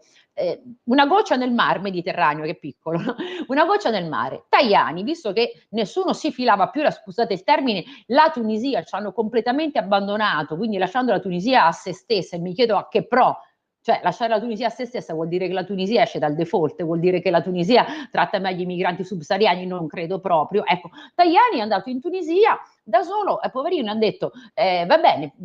Una goccia nel mar Mediterraneo, che è piccolo, no? Una goccia nel mare. Tajani, visto che nessuno si filava più, scusate il termine, la Tunisia, ci hanno completamente abbandonato, quindi lasciando la Tunisia a se stessa, e mi chiedo a che pro. Cioè lasciare la Tunisia a se stessa vuol dire che la Tunisia esce dal default, vuol dire che la Tunisia tratta meglio i migranti subsahariani, non credo proprio. Ecco, Tajani è andato in Tunisia da solo, poverino, ha detto va bene,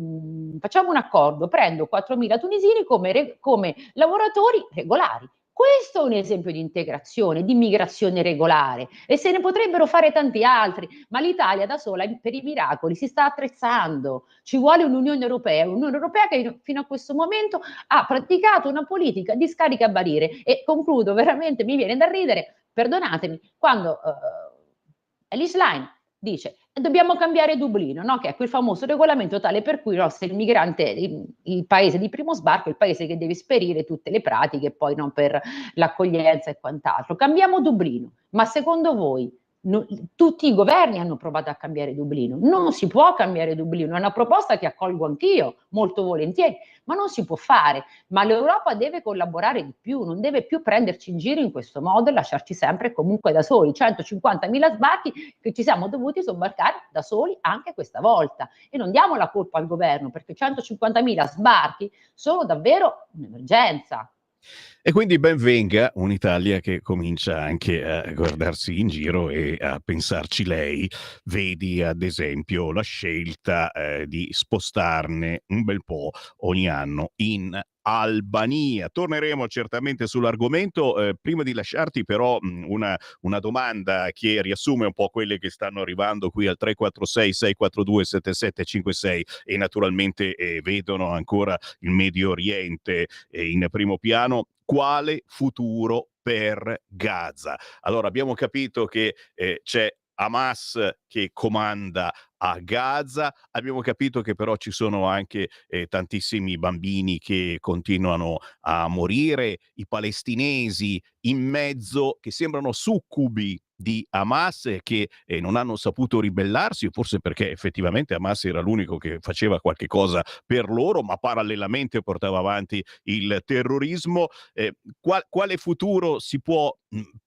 facciamo un accordo, prendo 4.000 tunisini come lavoratori regolari. Questo è un esempio di integrazione, di immigrazione regolare, e se ne potrebbero fare tanti altri, ma l'Italia da sola per i miracoli si sta attrezzando. Ci vuole un'Unione Europea che fino a questo momento ha praticato una politica di scaricabarile. E concludo, veramente mi viene da ridere, perdonatemi, quando Ellis Line dice dobbiamo cambiare Dublino, no? Che è quel famoso regolamento tale per cui, no, se il migrante, il paese di primo sbarco è il paese che deve esperire tutte le pratiche, poi non per l'accoglienza e quant'altro. Cambiamo Dublino, ma secondo voi tutti i governi hanno provato a cambiare Dublino? Non si può cambiare Dublino, è una proposta che accolgo anch'io molto volentieri, ma non si può fare. Ma l'Europa deve collaborare di più, non deve più prenderci in giro in questo modo e lasciarci sempre comunque da soli. 150.000 sbarchi che ci siamo dovuti sobbarcare da soli anche questa volta, e non diamo la colpa al governo, perché 150.000 sbarchi sono davvero un'emergenza. E quindi ben venga un'Italia che comincia anche a guardarsi in giro e a pensarci lei. Vedi ad esempio la scelta di spostarne un bel po' ogni anno in Albania. Torneremo certamente sull'argomento. Prima di lasciarti però una domanda che riassume un po' quelle che stanno arrivando qui al 346 642 7756 e naturalmente vedono ancora il Medio Oriente in primo piano. Quale futuro per Gaza? Allora, abbiamo capito che c'è Hamas che comanda a Gaza, abbiamo capito che però ci sono anche tantissimi bambini che continuano a morire, i palestinesi in mezzo che sembrano succubi di Hamas e che non hanno saputo ribellarsi, forse perché effettivamente Hamas era l'unico che faceva qualche cosa per loro, ma parallelamente portava avanti il terrorismo. Quale futuro si può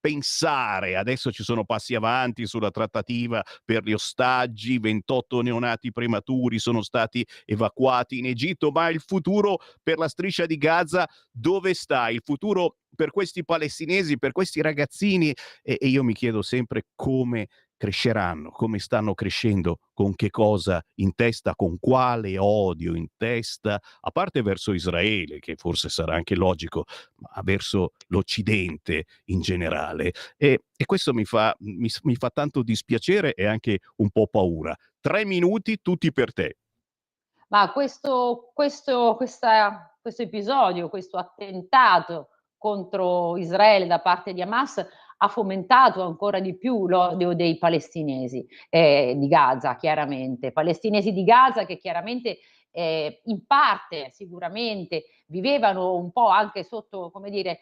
pensare? Adesso ci sono passi avanti sulla trattativa per gli ostaggi, 28 neonati prematuri sono stati evacuati in Egitto, ma il futuro per la striscia di Gaza dove sta? Il futuro per questi palestinesi, per questi ragazzini? E io mi chiedo sempre come cresceranno, come stanno crescendo, con che cosa in testa, con quale odio in testa, a parte verso Israele, che forse sarà anche logico, ma verso l'Occidente in generale. E questo mi fa tanto dispiacere e anche un po' paura. 3 minuti tutti per te. Ma questo episodio, questo attentato contro Israele da parte di Hamas ha fomentato ancora di più l'odio dei palestinesi di Gaza, chiaramente. Palestinesi di Gaza che chiaramente in parte sicuramente vivevano un po' anche sotto, come dire,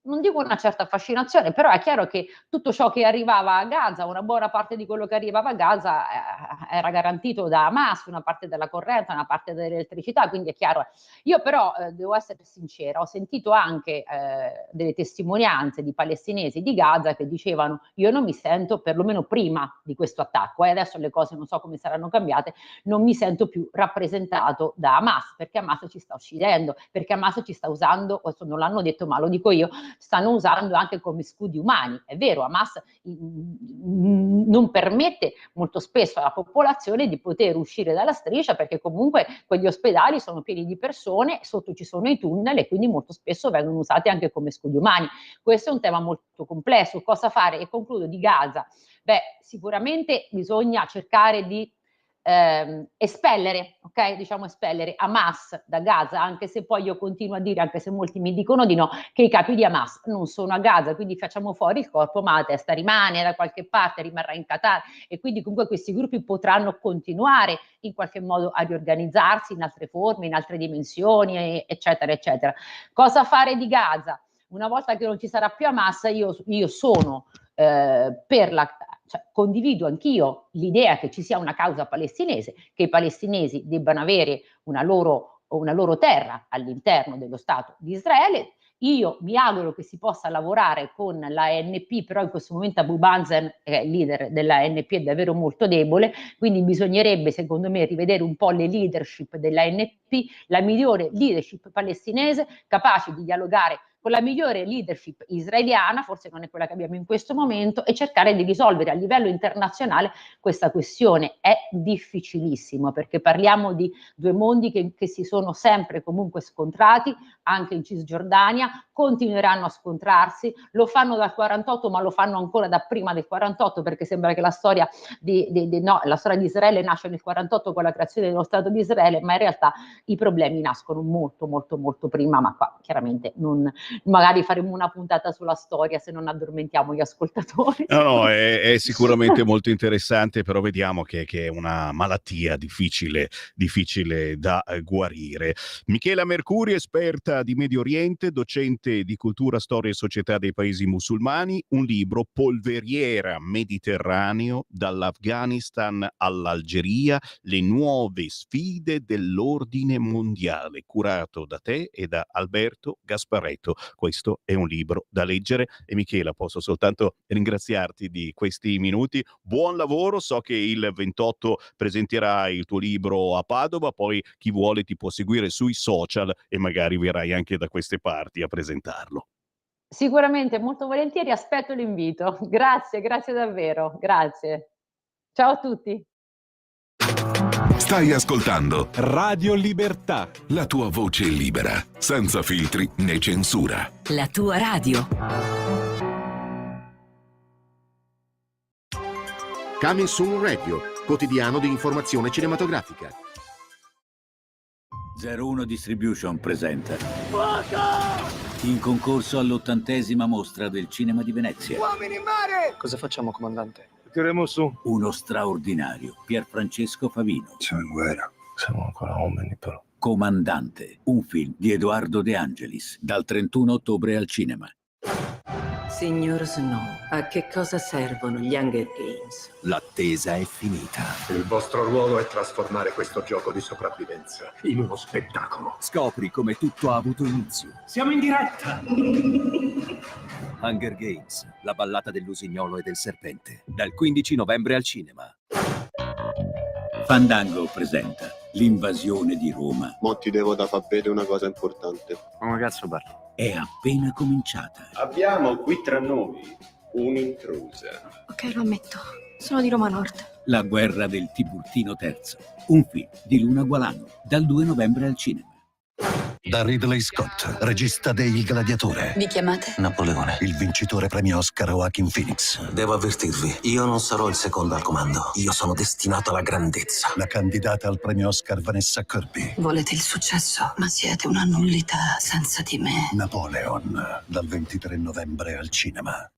non dico una certa fascinazione, però è chiaro che tutto ciò che arrivava a Gaza, una buona parte di quello che arrivava a Gaza era garantito da Hamas, una parte della corrente, una parte dell'elettricità, quindi è chiaro. Io però devo essere sincera, ho sentito anche delle testimonianze di palestinesi di Gaza che dicevano io non mi sento, perlomeno prima di questo attacco, e adesso le cose non so come saranno cambiate, non mi sento più rappresentato da Hamas, perché Hamas ci sta uccidendo, perché Hamas ci sta usando, non l'hanno detto ma lo dico io, stanno usando anche come scudi umani. È vero, Hamas non permette molto spesso alla popolazione di poter uscire dalla striscia perché comunque quegli ospedali sono pieni di persone, sotto ci sono i tunnel e quindi molto spesso vengono usati anche come scudi umani. Questo è un tema molto complesso. Cosa fare? E concludo di Gaza. Beh, sicuramente bisogna cercare di espellere, ok? Diciamo espellere Hamas da Gaza, anche se poi io continuo a dire, anche se molti mi dicono di no, che i capi di Hamas non sono a Gaza, quindi facciamo fuori il corpo, ma la testa rimane da qualche parte, rimarrà in Qatar e quindi comunque questi gruppi potranno continuare in qualche modo a riorganizzarsi in altre forme, in altre dimensioni, eccetera, eccetera. Cosa fare di Gaza? Una volta che non ci sarà più Hamas, io sono per la... Cioè, condivido anch'io l'idea che ci sia una causa palestinese, che i palestinesi debbano avere una loro terra all'interno dello Stato di Israele. Io mi auguro che si possa lavorare con l'ANP, però in questo momento Abu Mazen, il leader dell'ANP, è davvero molto debole, quindi bisognerebbe secondo me rivedere un po' le leadership dell'ANP, la migliore leadership palestinese, capace di dialogare con la migliore leadership israeliana, forse non è quella che abbiamo in questo momento, e cercare di risolvere a livello internazionale questa questione. È difficilissimo perché parliamo di due mondi che si sono sempre comunque scontrati, anche in Cisgiordania, continueranno a scontrarsi, lo fanno dal 48 ma lo fanno ancora da prima del 48 perché sembra che la storia la storia di Israele nasce nel 48 con la creazione dello Stato di Israele, ma in realtà i problemi nascono molto molto molto prima, ma qua chiaramente non, magari faremo una puntata sulla storia se non addormentiamo gli ascoltatori. No, è sicuramente molto interessante, però vediamo che è una malattia difficile da guarire. Michela Mercuri, esperta di Medio Oriente, docente di cultura, storia e società dei paesi musulmani, un libro Polveriera Mediterraneo, dall'Afghanistan all'Algeria, le nuove sfide dell'ordine mondiale, curato da te e da Alberto Gasparetto. questo è un libro da leggere. E Michela, posso soltanto ringraziarti di questi minuti. Buon lavoro, so che il 28 presenterai il tuo libro a Padova, poi chi vuole ti può seguire sui social e magari verrai anche da queste parti a presentarlo. Sicuramente, molto volentieri, aspetto l'invito. Grazie, grazie davvero, grazie. Ciao a tutti. Stai ascoltando Radio Libertà. la tua voce libera, senza filtri né censura. La tua radio. Coming Soon Radio, quotidiano di informazione cinematografica. 01 Distribution presenta in concorso all'80ª mostra del cinema di Venezia. Uomini in mare! Cosa facciamo, comandante? Tireremo su. Uno straordinario Pierfrancesco Favino. Siamo in guerra. Siamo ancora uomini, però. Comandante, un film di Edoardo De Angelis, dal 31 ottobre al cinema. Signor Snow, a che cosa servono gli Hunger Games? L'attesa è finita. Il vostro ruolo è trasformare questo gioco di sopravvivenza in uno spettacolo. Scopri come tutto ha avuto inizio. Siamo in diretta! Hunger Games, la ballata dell'usignolo e del serpente. Dal 15 novembre al cinema. Fandango presenta l'invasione di Roma. Mo ti devo da far vedere una cosa importante. Come cazzo parlo? È appena cominciata. Abbiamo qui tra noi un'intrusa. Ok, lo ammetto. Sono di Roma Nord. La guerra del Tiburtino III. Un film di Luna Gualano, dal 2 novembre al cinema. Da Ridley Scott, regista de Il Gladiatore. Vi chiamate? Napoleone. Il vincitore premio Oscar Joaquin Phoenix. Devo avvertirvi, io non sarò il secondo al comando. Io sono destinato alla grandezza. La candidata al premio Oscar Vanessa Kirby. Volete il successo, ma siete una nullità senza di me. Napoleon, dal 23 novembre al cinema.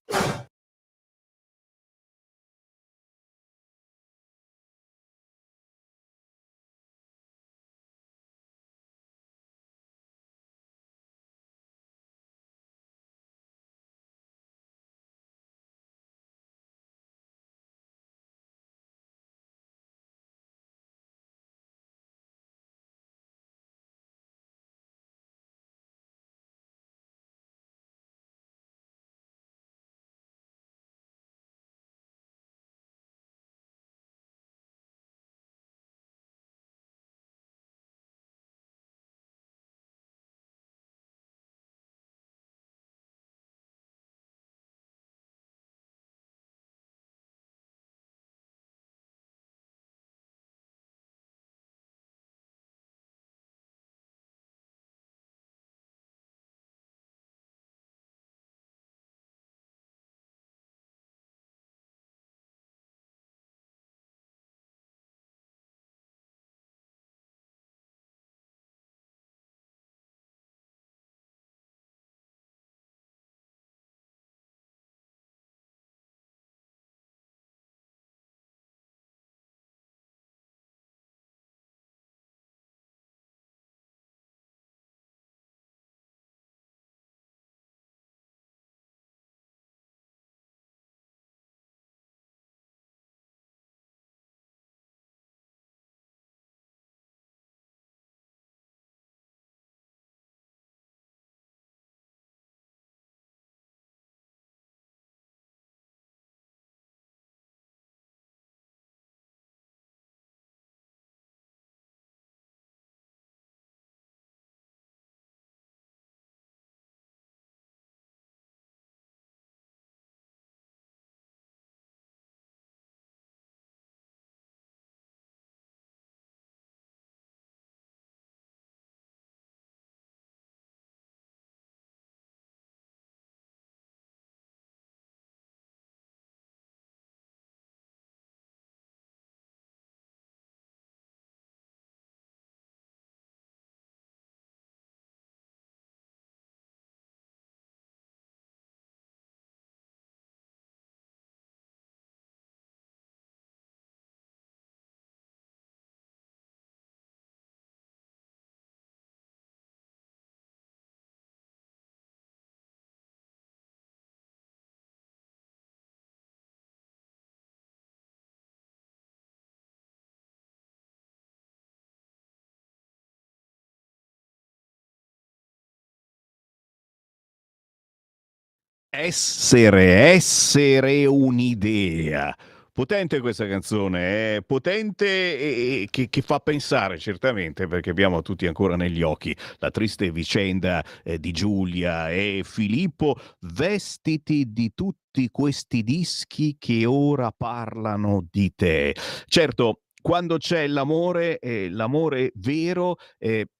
Essere un'idea. Potente questa canzone, potente e che fa pensare certamente, perché abbiamo tutti ancora negli occhi la triste vicenda di Giulia e Filippo. Vestiti di tutti questi dischi che ora parlano di te. Certo, quando c'è l'amore, l'amore vero,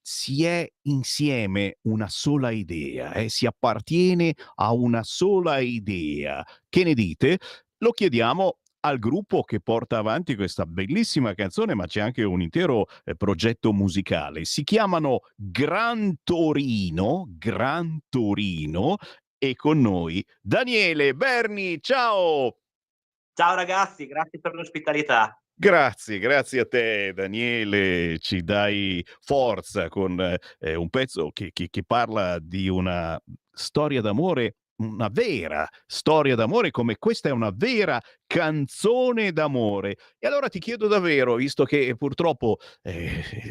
si è insieme una sola idea, si appartiene a una sola idea. Che ne dite? Lo chiediamo al gruppo che porta avanti questa bellissima canzone, ma c'è anche un intero progetto musicale. Si chiamano Gran Torino, e con noi Daniele Berni. Ciao! Ciao ragazzi, grazie per l'ospitalità. Grazie a te Daniele, ci dai forza con un pezzo che parla di una storia d'amore, una vera storia d'amore, come questa è una vera canzone d'amore. E allora ti chiedo davvero, visto che purtroppo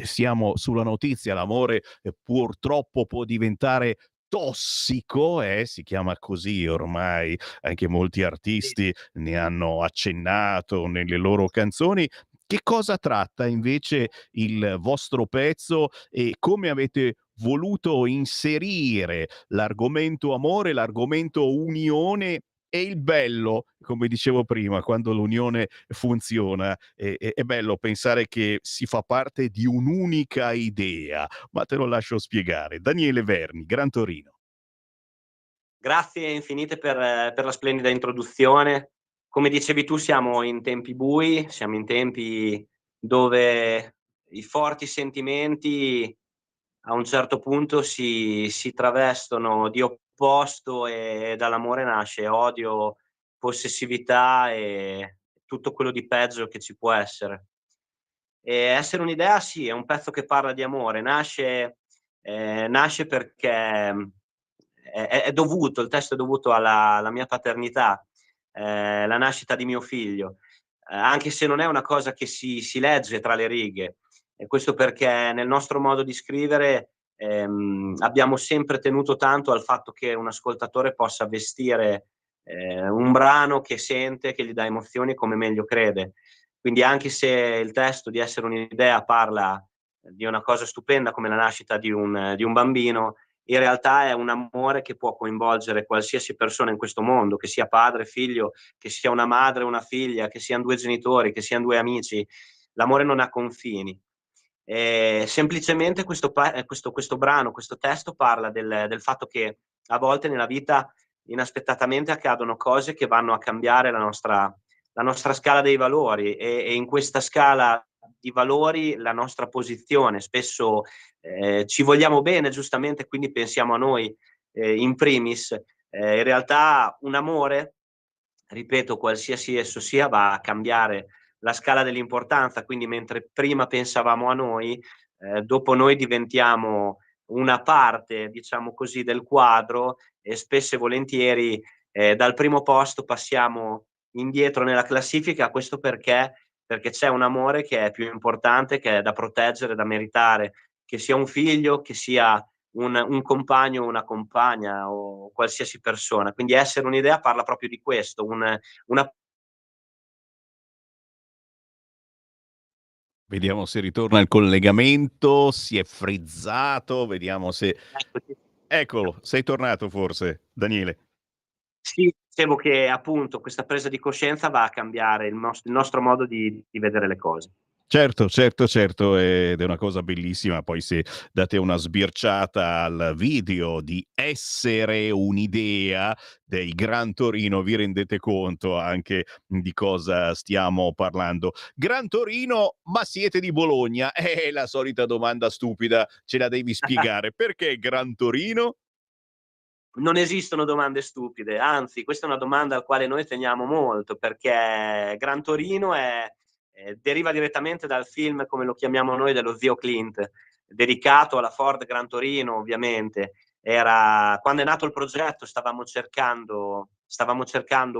siamo sulla notizia, l'amore purtroppo può diventare tossico, si chiama così ormai, anche molti artisti ne hanno accennato nelle loro canzoni. Che cosa tratta invece il vostro pezzo e come avete voluto inserire l'argomento amore, l'argomento unione e il bello, come dicevo prima, quando l'unione funziona, è bello pensare che si fa parte di un'unica idea, ma te lo lascio spiegare. Daniele Verni, Gran Torino. Grazie infinite per la splendida introduzione. Come dicevi tu, siamo in tempi bui, siamo in tempi dove i forti sentimenti a un certo punto si travestono di opposto e dall'amore nasce odio, possessività e tutto quello di peggio che ci può essere. E Essere un'idea sì, è un pezzo che parla di amore, nasce perché è dovuto, il testo è dovuto alla mia paternità, la nascita di mio figlio, anche se non è una cosa che si legge tra le righe. E questo perché nel nostro modo di scrivere abbiamo sempre tenuto tanto al fatto che un ascoltatore possa vestire un brano che sente, che gli dà emozioni come meglio crede. Quindi anche se il testo di Essere un'idea parla di una cosa stupenda come la nascita di un bambino, in realtà è un amore che può coinvolgere qualsiasi persona in questo mondo, che sia padre, figlio, che sia una madre, una figlia, che siano due genitori, che siano due amici. L'amore non ha confini. Semplicemente questo brano, questo testo parla del fatto che a volte nella vita inaspettatamente accadono cose che vanno a cambiare la nostra scala dei valori e in questa scala di valori la nostra posizione. Spesso ci vogliamo bene, giustamente, quindi pensiamo a noi in primis. In realtà un amore, ripeto, qualsiasi esso sia, va a cambiare la scala dell'importanza, quindi mentre prima pensavamo a noi, dopo noi diventiamo una parte, diciamo così, del quadro e spesso e volentieri dal primo posto passiamo indietro nella classifica. Questo perché c'è un amore che è più importante, che è da proteggere, da meritare, che sia un figlio, che sia un compagno o una compagna o qualsiasi persona. Quindi Essere un'idea parla proprio di questo, una Vediamo se ritorna il collegamento, si è frizzato, vediamo se... Eccolo, sei tornato forse, Daniele. Sì, dicevo che appunto questa presa di coscienza va a cambiare il nostro modo di vedere le cose. Certo, ed è una cosa bellissima. Poi se date una sbirciata al video di Essere un'idea dei Gran Torino vi rendete conto anche di cosa stiamo parlando. Gran Torino, ma siete di Bologna? La solita domanda stupida, ce la devi spiegare. Perché Gran Torino? Non esistono domande stupide, anzi questa è una domanda al quale noi teniamo molto, perché Gran Torino deriva direttamente dal film, come lo chiamiamo noi, dello zio Clint, dedicato alla Ford Gran Torino, ovviamente. Quando è nato il progetto stavamo cercando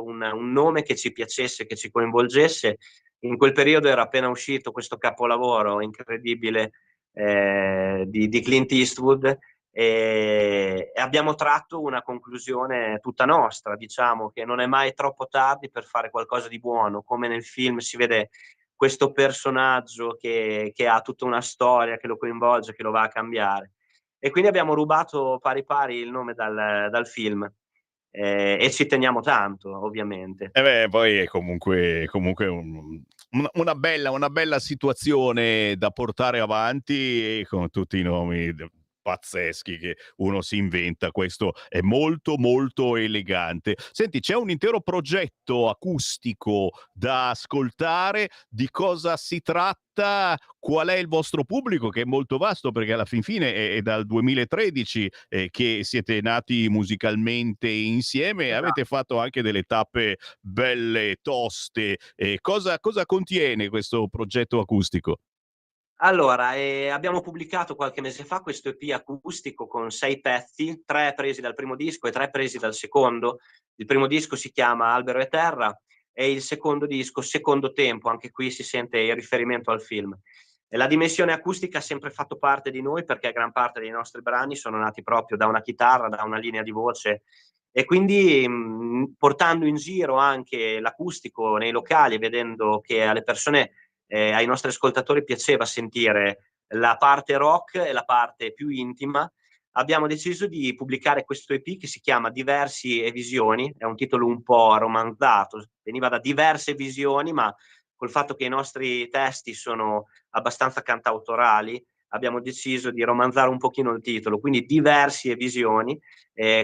un nome che ci piacesse, che ci coinvolgesse. In quel periodo era appena uscito questo capolavoro incredibile di Clint Eastwood, e abbiamo tratto una conclusione tutta nostra, diciamo che non è mai troppo tardi per fare qualcosa di buono, come nel film si vede questo personaggio che ha tutta una storia che lo coinvolge, che lo va a cambiare. E quindi abbiamo rubato pari pari il nome dal film. E ci teniamo tanto, ovviamente. E beh, poi è comunque una bella situazione da portare avanti, e con tutti i nomi pazzeschi che uno si inventa. Questo è molto molto elegante. Senti, c'è un intero progetto acustico da ascoltare. Di cosa si tratta? Qual è il vostro pubblico, che è molto vasto, perché alla fin fine è dal 2013 che siete nati musicalmente insieme. Esatto. Avete fatto anche delle tappe belle toste. Cosa contiene questo progetto acustico? Allora, abbiamo pubblicato qualche mese fa questo EP acustico con 6 pezzi, 3 presi dal primo disco e 3 presi dal secondo. Il primo disco si chiama Albero e Terra e il secondo disco Secondo Tempo, anche qui si sente il riferimento al film. E la dimensione acustica ha sempre fatto parte di noi, perché gran parte dei nostri brani sono nati proprio da una chitarra, da una linea di voce, e quindi portando in giro anche l'acustico nei locali, vedendo che alle persone, ai nostri ascoltatori piaceva sentire la parte rock e la parte più intima, abbiamo deciso di pubblicare questo EP che si chiama Diversi e Visioni. È un titolo un po' romanzato, veniva da diverse visioni, ma col fatto che i nostri testi sono abbastanza cantautorali abbiamo deciso di romanzare un pochino il titolo, quindi Diversi e Visioni.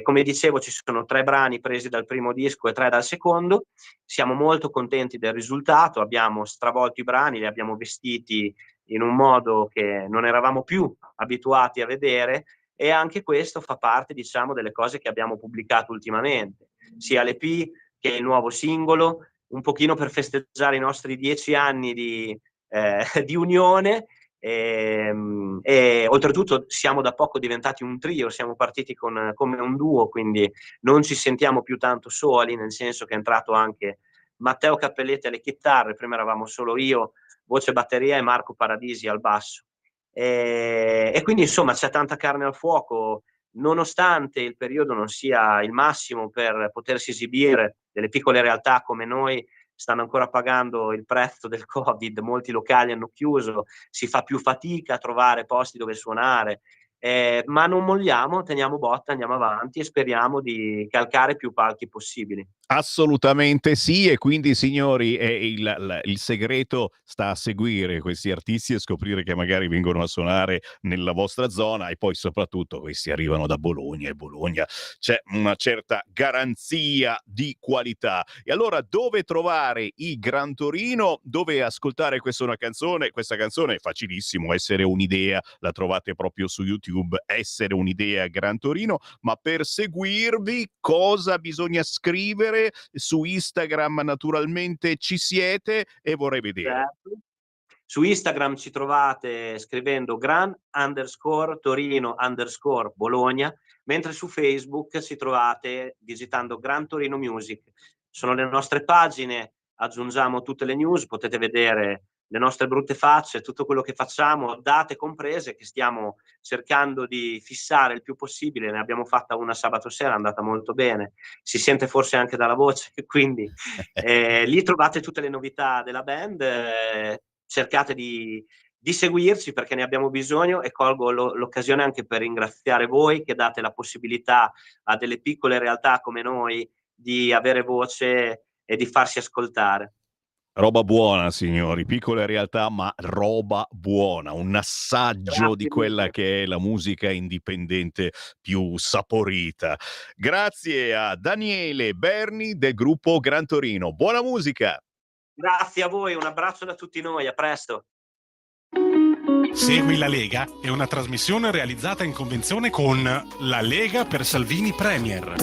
Come dicevo, ci sono 3 brani presi dal primo disco e 3 dal secondo. Siamo molto contenti del risultato, abbiamo stravolto i brani, li abbiamo vestiti in un modo che non eravamo più abituati a vedere, e anche questo fa parte, diciamo, delle cose che abbiamo pubblicato ultimamente, sia l'EP che il nuovo singolo, un pochino per festeggiare i nostri 10 anni di unione. E oltretutto siamo da poco diventati un trio, siamo partiti come un duo, quindi non ci sentiamo più tanto soli, nel senso che è entrato anche Matteo Cappelletti alle chitarre. Prima eravamo solo io, voce, batteria, e Marco Paradisi al basso, e quindi insomma c'è tanta carne al fuoco, nonostante il periodo non sia il massimo per potersi esibire. Delle piccole realtà come noi stanno ancora pagando il prezzo del Covid, molti locali hanno chiuso, si fa più fatica a trovare posti dove suonare, ma non molliamo, teniamo botta, andiamo avanti e speriamo di calcare più palchi possibili. Assolutamente sì, e quindi signori, il segreto sta a seguire questi artisti e scoprire che magari vengono a suonare nella vostra zona, e poi soprattutto questi arrivano da Bologna, e Bologna c'è una certa garanzia di qualità. E allora, dove trovare i Gran Torino? Dove ascoltare questa canzone? Questa canzone è facilissimo, Essere un'idea, la trovate proprio su YouTube, Essere un'idea Gran Torino. Ma per seguirvi cosa bisogna scrivere? Su Instagram naturalmente ci siete, e vorrei vedere. Certo. Su Instagram ci trovate scrivendo Gran_Torino_Bologna, mentre su Facebook ci trovate digitando Gran Torino Music. Sono le nostre pagine, aggiungiamo tutte le news, potete vedere le nostre brutte facce, tutto quello che facciamo, date comprese, che stiamo cercando di fissare il più possibile. Ne abbiamo fatta una sabato sera, è andata molto bene, si sente forse anche dalla voce, quindi lì trovate tutte le novità della band. Cercate di seguirci, perché ne abbiamo bisogno, e colgo l'occasione anche per ringraziare voi che date la possibilità a delle piccole realtà come noi di avere voce e di farsi ascoltare. Roba buona, signori, piccole realtà, ma roba buona, un assaggio di quella che è la musica indipendente più saporita. Grazie a Daniele Berni del gruppo Gran Torino. Buona musica! Grazie a voi, un abbraccio da tutti noi, a presto. Segui la Lega è una trasmissione realizzata in convenzione con La Lega per Salvini Premier.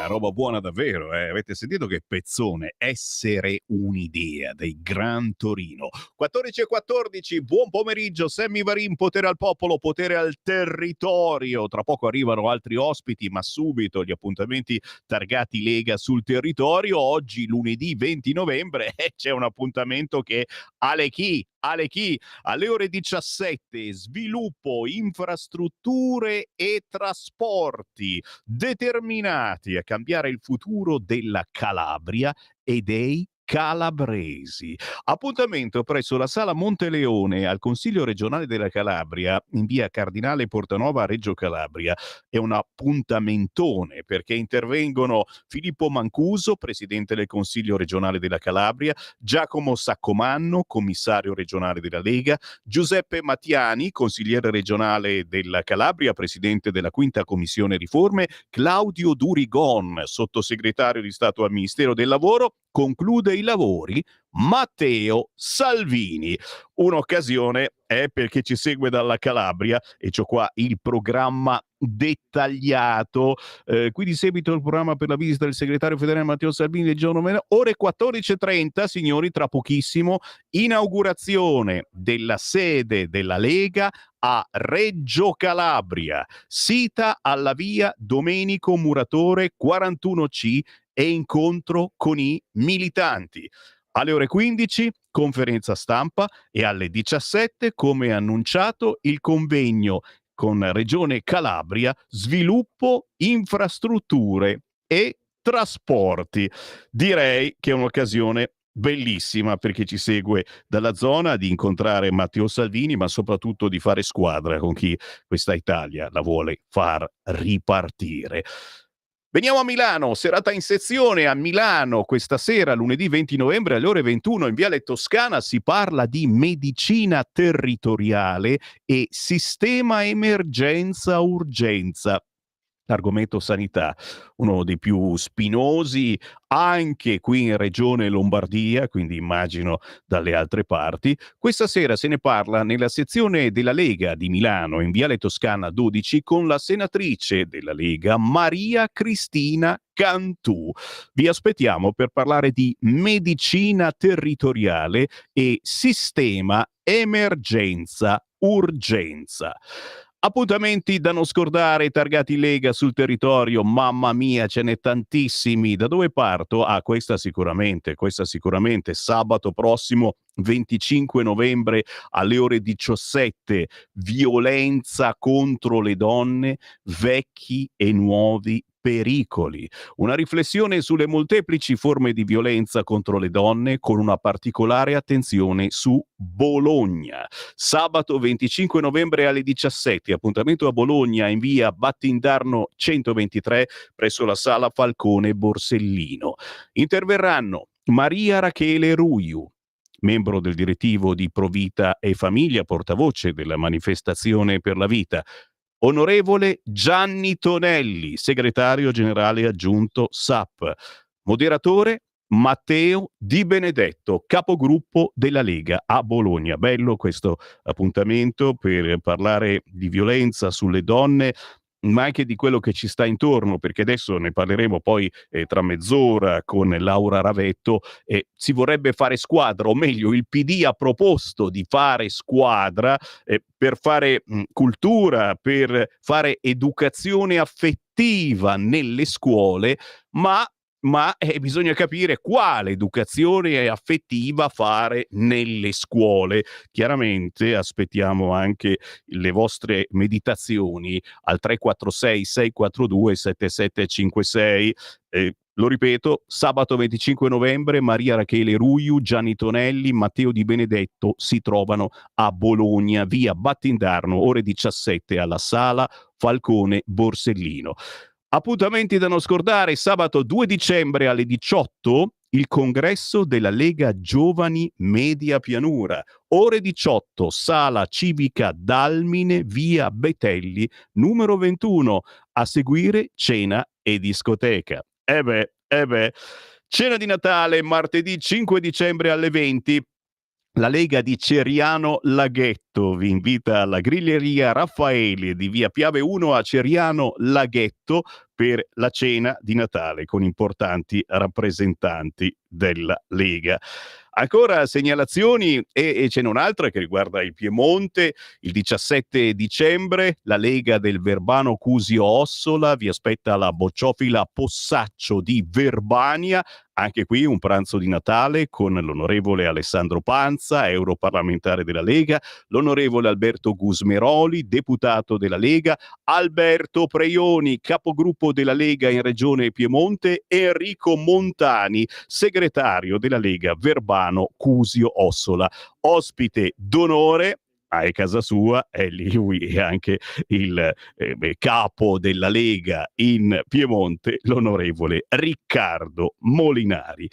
Roba buona davvero, eh? Avete sentito che pezzone? Essere un'idea dei Gran Torino. 14:14, buon pomeriggio, Sammy Varin, potere al popolo, potere al territorio. Tra poco arrivano altri ospiti, ma subito gli appuntamenti targati Lega sul territorio. Oggi lunedì 20 novembre c'è un appuntamento che Ale chi? alle chi? Alle ore 17, sviluppo, infrastrutture e trasporti, determinati a cambiare il futuro della Calabria e dei calabresi. Appuntamento presso la Sala Monteleone al Consiglio regionale della Calabria in via Cardinale Portanova a Reggio Calabria. È un appuntamentone perché intervengono Filippo Mancuso, presidente del Consiglio regionale della Calabria, Giacomo Saccomanno, commissario regionale della Lega, Giuseppe Mattiani, consigliere regionale della Calabria, presidente della Quinta Commissione Riforme, Claudio Durigon, sottosegretario di Stato al Ministero del Lavoro. Conclude i lavori Matteo Salvini. Un'occasione è perché ci segue dalla Calabria e c'ho qua il programma dettagliato. Qui di seguito il programma per la visita del segretario federale Matteo Salvini del giorno ore 14:30, signori, tra pochissimo inaugurazione della sede della Lega a Reggio Calabria, sita alla via Domenico Muratore 41C e incontro con i militanti. Alle ore 15 conferenza stampa e alle 17, come annunciato, il convegno con Regione Calabria, sviluppo, infrastrutture e trasporti. Direi che è un'occasione bellissima perché ci segue dalla zona di incontrare Matteo Salvini, ma soprattutto di fare squadra con chi questa Italia la vuole far ripartire. Veniamo a Milano, serata in sezione a Milano questa sera, lunedì 20 novembre alle ore 21 in Viale Toscana si parla di medicina territoriale e sistema emergenza-urgenza. L'argomento sanità, uno dei più spinosi anche qui in Regione Lombardia, quindi immagino dalle altre parti. Questa sera se ne parla nella sezione della Lega di Milano, in Viale Toscana 12, con la senatrice della Lega Maria Cristina Cantù. Vi aspettiamo per parlare di medicina territoriale e sistema emergenza-urgenza. Appuntamenti da non scordare, targati Lega sul territorio, mamma mia, ce n'è tantissimi. Da dove parto? Questa sicuramente, sabato prossimo 25 novembre alle ore 17, violenza contro le donne, vecchi e nuovi pericoli. Una riflessione sulle molteplici forme di violenza contro le donne con una particolare attenzione su Bologna. Sabato 25 novembre alle 17, appuntamento a Bologna in via Battindarno 123 presso la Sala Falcone Borsellino. Interverranno Maria Rachele Ruiu, membro del direttivo di Provita e Famiglia, portavoce della manifestazione per la vita, onorevole Gianni Tonelli, segretario generale aggiunto SAP, moderatore Matteo Di Benedetto, capogruppo della Lega a Bologna. Bello questo appuntamento per parlare di violenza sulle donne, ma anche di quello che ci sta intorno, perché adesso ne parleremo poi tra mezz'ora con Laura Ravetto. Si vorrebbe fare squadra, o meglio il PD ha proposto di fare squadra per fare cultura, per fare educazione affettiva nelle scuole, ma bisogna capire quale educazione affettiva fare nelle scuole. Chiaramente aspettiamo anche le vostre meditazioni al 346 642 7756. Lo ripeto, sabato 25 novembre Maria Rachele Ruiu, Gianni Tonelli, Matteo Di Benedetto si trovano a Bologna, via Battindarno, ore 17 alla Sala Falcone Borsellino. Appuntamenti da non scordare, sabato 2 dicembre alle 18 il congresso della Lega Giovani Media Pianura, ore 18, Sala Civica Dalmine, via Betelli, numero 21, a seguire cena e discoteca. Cena di Natale martedì 5 dicembre alle 20. La Lega di Ceriano Laghetto Ravetto vi invita alla Griglieria Raffaele di via Piave 1 a Ceriano Laghetto per la cena di Natale con importanti rappresentanti della Lega. Ancora segnalazioni e ce n'è un'altra che riguarda il Piemonte. Il 17 dicembre la Lega del Verbano Cusio Ossola vi aspetta alla Bocciofila Possaccio di Verbania. Anche qui un pranzo di Natale con l'onorevole Alessandro Panza, europarlamentare della Lega, l'onorevole Alberto Gusmeroli, deputato della Lega, Alberto Preioni, capogruppo della Lega in Regione Piemonte, e Enrico Montani, segretario della Lega Verbano Cusio Ossola. Ospite d'onore è casa sua, è lui è anche il capo della Lega in Piemonte, l'onorevole Riccardo Molinari.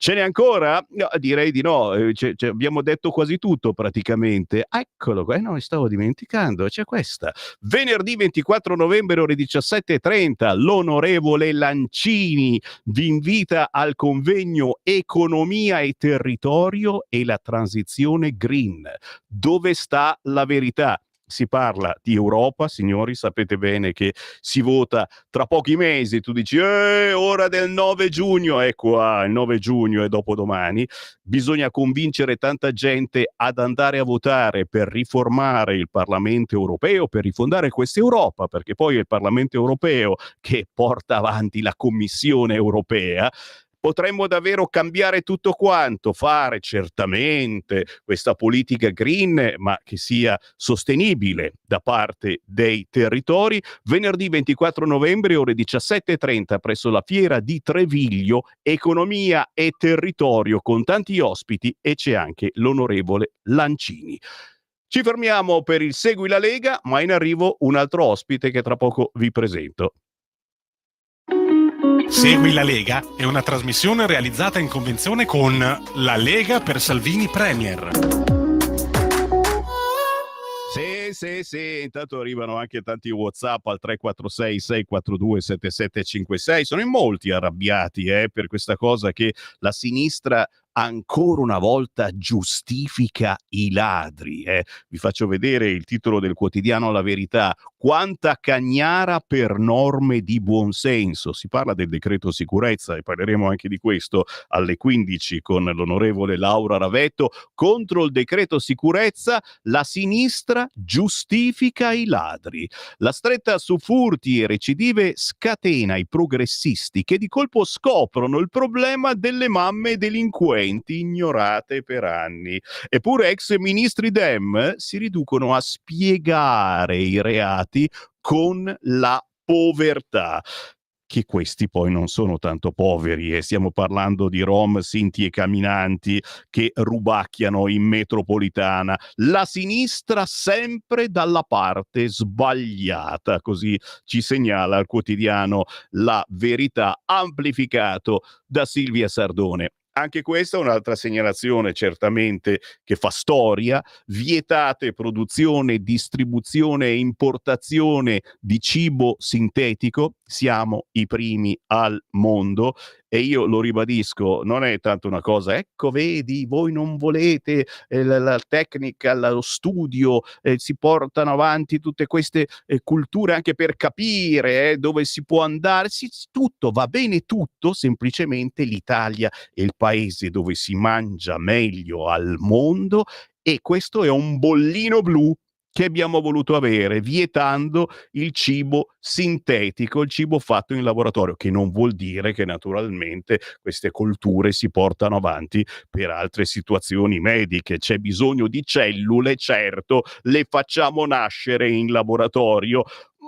Ce n'è ancora? No, direi di no, abbiamo detto quasi tutto praticamente. Eccolo qua, no, mi stavo dimenticando, c'è questa. Venerdì 24 novembre ore 17:30 l'onorevole Lancini vi invita al convegno Economia e Territorio e la transizione green. Dove sta la verità? Si parla di Europa, signori, sapete bene che si vota tra pochi mesi, tu dici ora del 9 giugno, ecco il 9 giugno è dopodomani, bisogna convincere tanta gente ad andare a votare per riformare il Parlamento europeo, per rifondare questa Europa, perché poi è il Parlamento europeo che porta avanti la Commissione europea. Potremmo davvero cambiare tutto quanto, fare certamente questa politica green, ma che sia sostenibile da parte dei territori. Venerdì 24 novembre, ore 17:30, presso la Fiera di Treviglio, Economia e Territorio, con tanti ospiti, e c'è anche l'onorevole Lancini. Ci fermiamo per il Segui la Lega, ma in arrivo un altro ospite che tra poco vi presento. Segui la Lega è una trasmissione realizzata in convenzione con La Lega per Salvini Premier. Sì, intanto arrivano anche tanti WhatsApp al 346 642 7756. Sono in molti arrabbiati per questa cosa che la sinistra ancora una volta giustifica i ladri. Vi faccio vedere il titolo del quotidiano La Verità: quanta cagnara per norme di buonsenso. Si parla del decreto sicurezza e parleremo anche di questo alle 15 con l'onorevole Laura Ravetto. Contro il decreto sicurezza la sinistra giustifica i ladri. La stretta su furti e recidive scatena i progressisti che di colpo scoprono il problema delle mamme delinquenti ignorate per anni. Eppure ex ministri Dem si riducono a spiegare i reati con la povertà. Che questi poi non sono tanto poveri, e stiamo parlando di rom, sinti e camminanti che rubacchiano in metropolitana. La sinistra sempre dalla parte sbagliata, così ci segnala il quotidiano La Verità, amplificato da Silvia Sardone. Anche questa è un'altra segnalazione certamente che fa storia: vietate produzione, distribuzione e importazione di cibo sintetico, siamo i primi al mondo. E io lo ribadisco, non è tanto una cosa, ecco vedi, voi non volete la tecnica, lo studio, si portano avanti tutte queste culture anche per capire dove si può andare, sì, tutto, va bene tutto, semplicemente l'Italia è il paese dove si mangia meglio al mondo, e questo è un bollino blu che abbiamo voluto avere, vietando il cibo sintetico, il cibo fatto in laboratorio, che non vuol dire che naturalmente queste colture si portano avanti per altre situazioni mediche. C'è bisogno di cellule, certo, le facciamo nascere in laboratorio,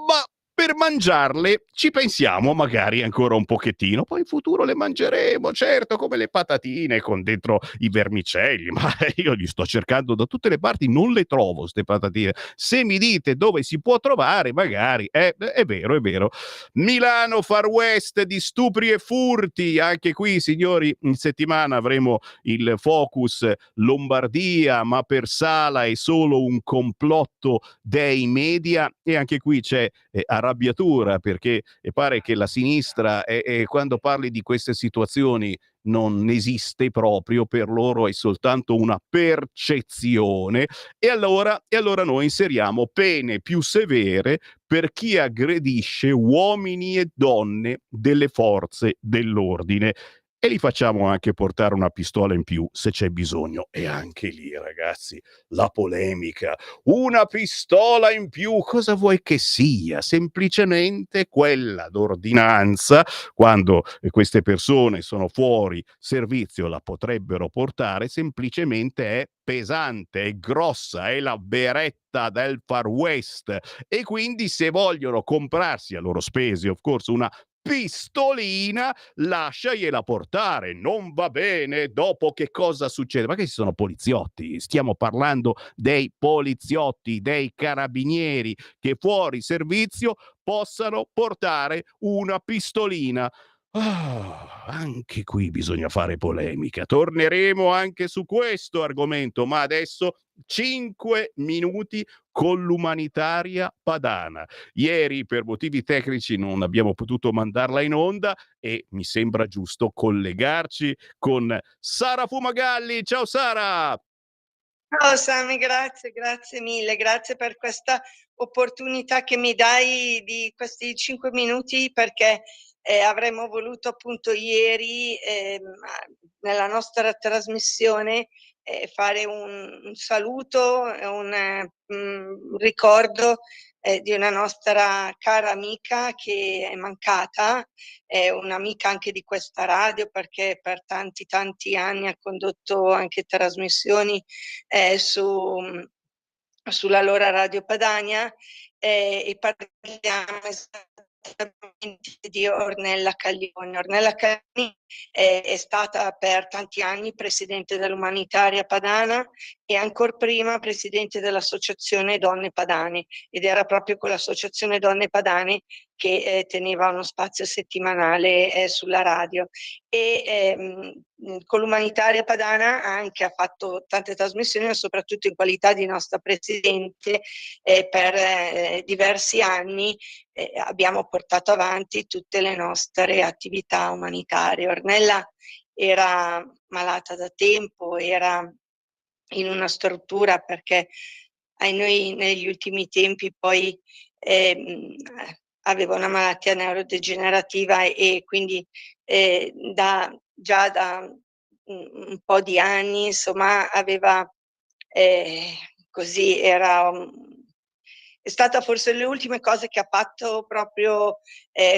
ma per mangiarle ci pensiamo magari ancora un pochettino, poi in futuro le mangeremo, certo, come le patatine con dentro i vermicelli, ma io li sto cercando da tutte le parti, non le trovo ste patatine. Se mi dite dove si può trovare, magari, è vero, è vero. Milano Far West di stupri e furti, anche qui signori in settimana avremo il focus Lombardia, ma per Sala è solo un complotto dei media, e anche qui c'è arrabbiatura, perché pare che la sinistra quando parli di queste situazioni non esiste proprio, per loro è soltanto una percezione, e allora noi inseriamo pene più severe per chi aggredisce uomini e donne delle forze dell'ordine. E li facciamo anche portare una pistola in più se c'è bisogno. E anche lì, ragazzi, la polemica. Una pistola in più, cosa vuoi che sia? Semplicemente quella d'ordinanza, quando queste persone sono fuori servizio la potrebbero portare, semplicemente è pesante, è grossa, è la beretta del Far West, e quindi se vogliono comprarsi a loro spese, of course, una pistolina, lasciagliela portare, non va bene. Dopo che cosa succede? Ma che sono poliziotti? Stiamo parlando dei poliziotti, dei carabinieri che fuori servizio possano portare una pistolina. Anche qui bisogna fare polemica. Torneremo anche su questo argomento, ma adesso 5 minuti con l'umanitaria padana. Ieri per motivi tecnici non abbiamo potuto mandarla in onda e mi sembra giusto collegarci con Sara Fumagalli. Ciao Sara! Ciao Sami, grazie mille, grazie per questa opportunità che mi dai di questi 5 minuti, perché avremmo voluto appunto ieri nella nostra trasmissione fare un saluto, un ricordo di una nostra cara amica che è mancata, è un'amica anche di questa radio, perché per tanti anni ha condotto anche trasmissioni sulla Lora Radio Padania, e parliamo esattamente di Ornella Caglioni. Ornella Caglioni è stata per tanti anni presidente dell'Umanitaria Padana e ancor prima presidente dell'Associazione Donne Padane, ed era proprio con l'Associazione Donne Padane che teneva uno spazio settimanale sulla radio, e con l'Umanitaria Padana anche ha fatto tante trasmissioni, soprattutto in qualità di nostra presidente. Per diversi anni abbiamo portato avanti tutte le nostre attività umanitarie. Ornella era malata da tempo, era in una struttura perché a noi negli ultimi tempi poi aveva una malattia neurodegenerativa, e quindi già da un po' di anni, insomma, aveva così, è stata forse le ultime cose che ha fatto proprio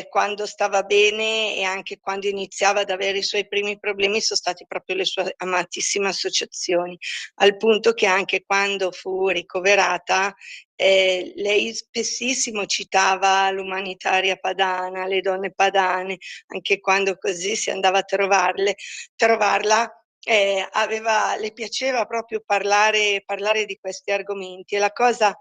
quando stava bene, e anche quando iniziava ad avere i suoi primi problemi sono stati proprio le sue amatissime associazioni, al punto che anche quando fu ricoverata lei spessissimo citava l'Umanitaria Padana, le donne padane, anche quando così si andava a trovarla. Le piaceva proprio parlare di questi argomenti, e la cosa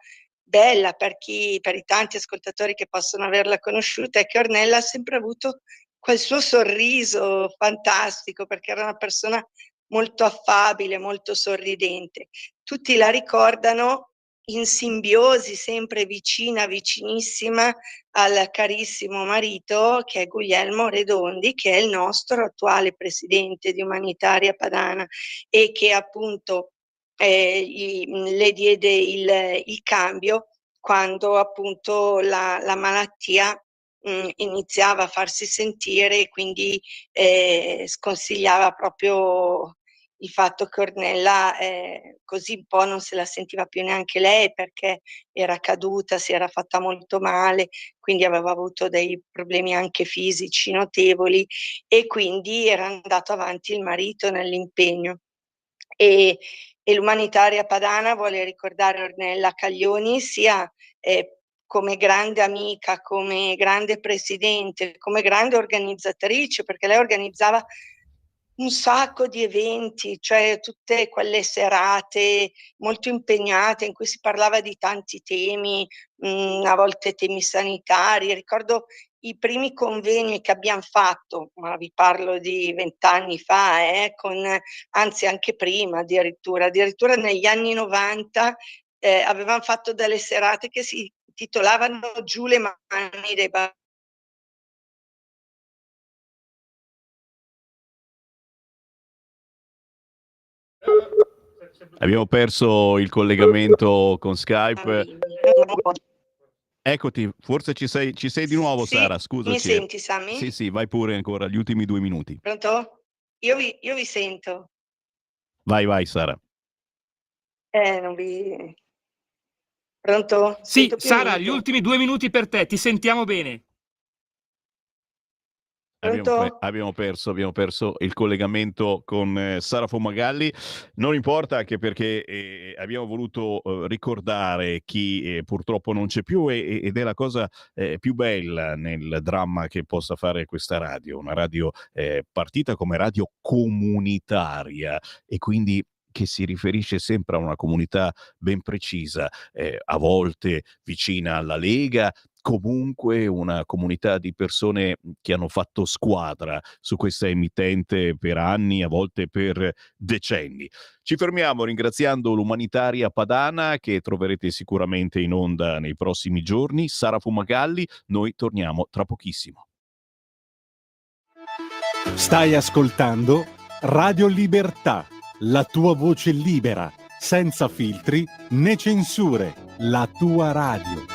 bella per i tanti ascoltatori che possono averla conosciuta è che Ornella ha sempre avuto quel suo sorriso fantastico, perché era una persona molto affabile, molto sorridente. Tutti la ricordano in simbiosi, sempre vicinissima al carissimo marito, che è Guglielmo Redondi, che è il nostro attuale presidente di Umanitaria Padana, e che appunto le diede il cambio quando appunto la malattia iniziava a farsi sentire, e quindi sconsigliava proprio il fatto che Ornella così un po' non se la sentiva più neanche lei, perché era caduta, si era fatta molto male, quindi aveva avuto dei problemi anche fisici notevoli, e quindi era andato avanti il marito nell'impegno. E l'Umanitaria Padana vuole ricordare Ornella Caglioni sia come grande amica, come grande presidente, come grande organizzatrice, perché lei organizzava un sacco di eventi, cioè tutte quelle serate molto impegnate in cui si parlava di tanti temi, a volte temi sanitari. Ricordo i primi convegni che abbiamo fatto, ma vi parlo di 20 anni fa, anzi anche prima addirittura negli anni 90 avevamo fatto delle serate che si titolavano Giù le mani dei Abbiamo perso il collegamento con Skype. Eccoti, forse ci sei di nuovo, Sì, Sara, scusaci. mi senti, Sammy? Sì, sì, vai pure ancora, gli ultimi 2 minuti. Pronto? Io vi sento. Vai, Sara. Non vi... Pronto? Sì, Sento più Sara, gli niente. ultimi 2 minuti per te, ti sentiamo bene. Pronto? Abbiamo perso il collegamento con Sara Fumagalli. Non importa, anche perché abbiamo voluto ricordare chi purtroppo non c'è più ed è la cosa più bella nel dramma che possa fare questa radio. Una radio partita come radio comunitaria e quindi che si riferisce sempre a una comunità ben precisa, a volte vicina alla Lega, comunque una comunità di persone che hanno fatto squadra su questa emittente per anni, a volte per decenni. Ci fermiamo ringraziando l'Umanitaria Padana, che troverete sicuramente in onda nei prossimi giorni. Sara Fumagalli, noi torniamo tra pochissimo. Stai ascoltando Radio Libertà, la tua voce libera, senza filtri né censure, la tua radio.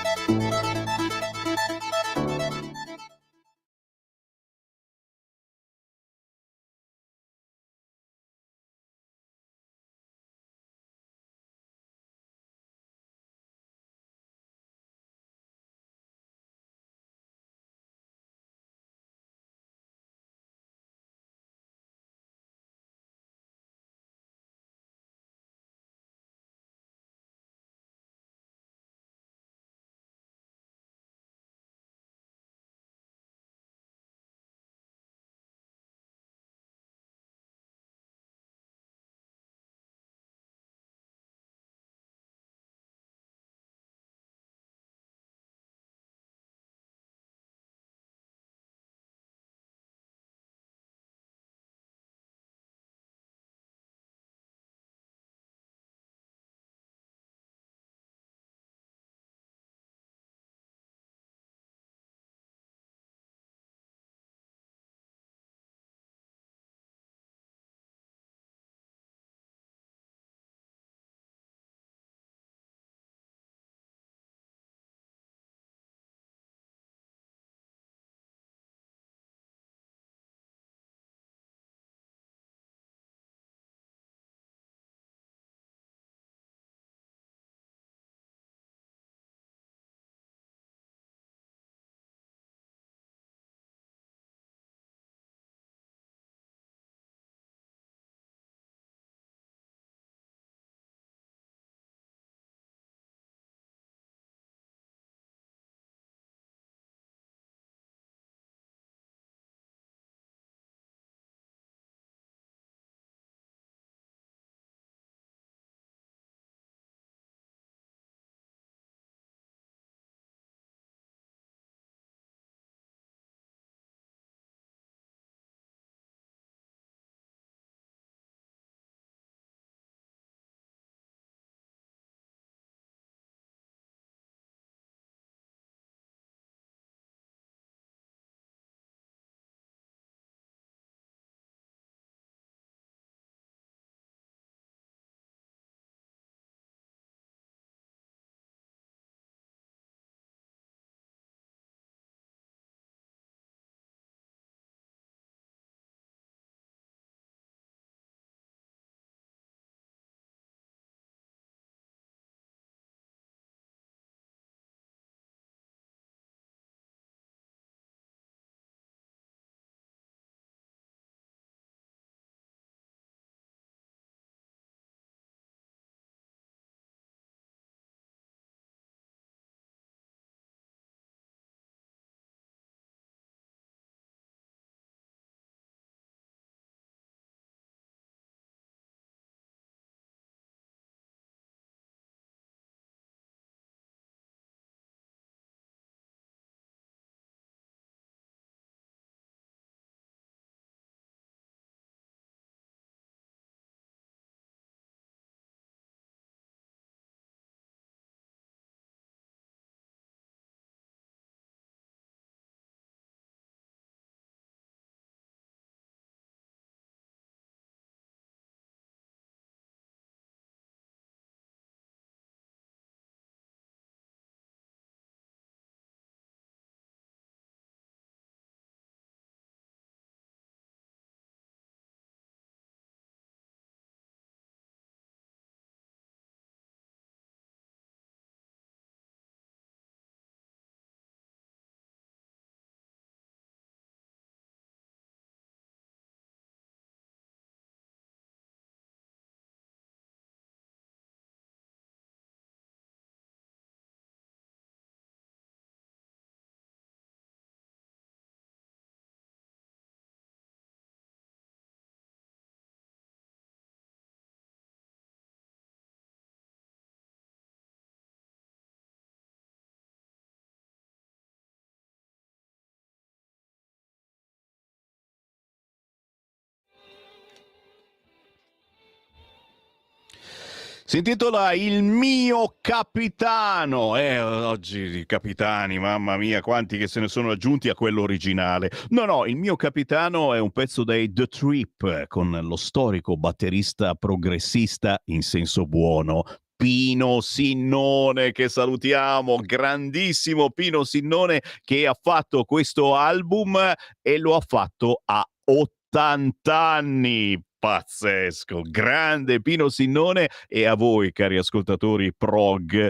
Si intitola Il mio capitano. Oggi i capitani, mamma mia, quanti che se ne sono aggiunti a quello originale. No, Il mio capitano è un pezzo dei The Trip con lo storico batterista progressista in senso buono Pino Sinnone, che salutiamo, grandissimo Pino Sinnone, che ha fatto questo album e lo ha fatto a 80 anni. Pazzesco, grande Pino Sinnone. E a voi, cari ascoltatori prog,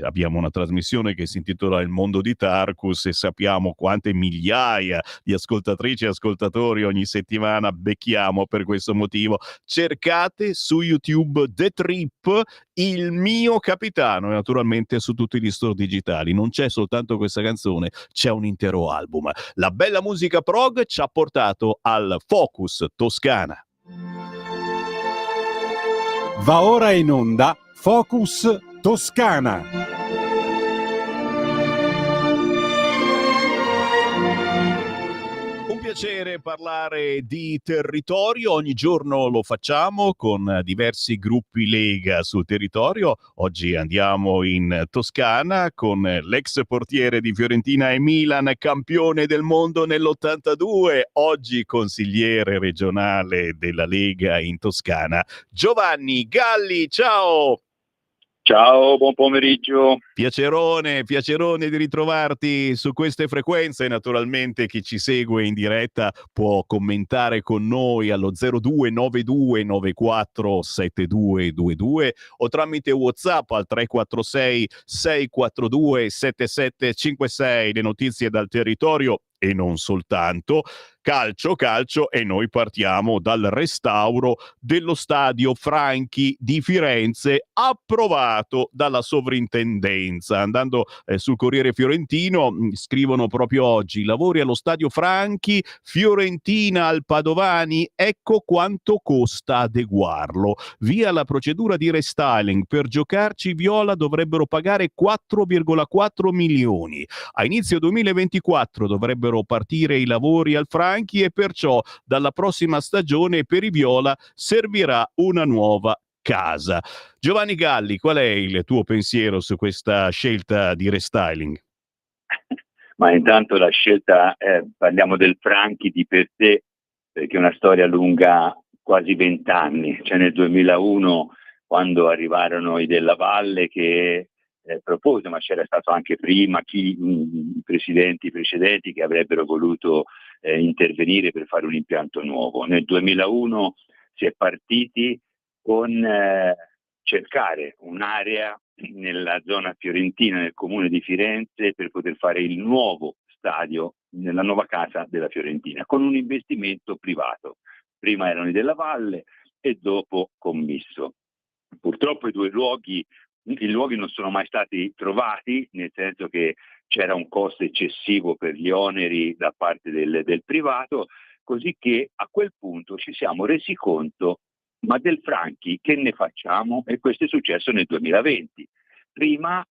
abbiamo una trasmissione che si intitola Il mondo di Tarkus e sappiamo quante migliaia di ascoltatrici e ascoltatori ogni settimana becchiamo per questo motivo. Cercate su YouTube The Trip, Il mio capitano, e naturalmente su tutti gli store digitali. Non c'è soltanto questa canzone, c'è un intero album. La bella musica prog ci ha portato al Focus Toscana. Va ora in onda Focus Toscana. Un piacere parlare di territorio, ogni giorno lo facciamo con diversi gruppi Lega sul territorio. Oggi andiamo in Toscana con l'ex portiere di Fiorentina e Milan, campione del mondo nell'82, oggi consigliere regionale della Lega in Toscana, Giovanni Galli. Ciao! Ciao, buon pomeriggio. Piacerone di ritrovarti su queste frequenze. Naturalmente chi ci segue in diretta può commentare con noi allo 0292 94 7222 o tramite WhatsApp al 346 642 7756. Le notizie dal territorio e non soltanto. Calcio, e noi partiamo dal restauro dello stadio Franchi di Firenze, approvato dalla sovrintendenza. Andando sul Corriere Fiorentino, scrivono proprio oggi: lavori allo stadio Franchi, Fiorentina al Padovani, ecco quanto costa adeguarlo. Via la procedura di restyling, per giocarci viola dovrebbero pagare 4,4 milioni. A inizio 2024 dovrebbero partire i lavori al Franchi e perciò dalla prossima stagione per i viola servirà una nuova casa. Giovanni Galli, qual è il tuo pensiero su questa scelta di restyling? Ma intanto la scelta, parliamo del Franchi di per sé, perché è una storia lunga quasi 20 anni. Cioè nel 2001, quando arrivarono i Della Valle che propose, ma c'era stato anche prima i presidenti precedenti che avrebbero voluto intervenire per fare un impianto nuovo. Nel 2001 si è partiti con cercare un'area nella zona fiorentina, nel comune di Firenze, per poter fare il nuovo stadio nella nuova casa della Fiorentina, con un investimento privato. Prima erano i Della Valle e dopo commisso. Purtroppo i luoghi non sono mai stati trovati, nel senso che c'era un costo eccessivo per gli oneri da parte del privato, così che a quel punto ci siamo resi conto: ma del Franchi che ne facciamo? E questo è successo nel 2020. Prima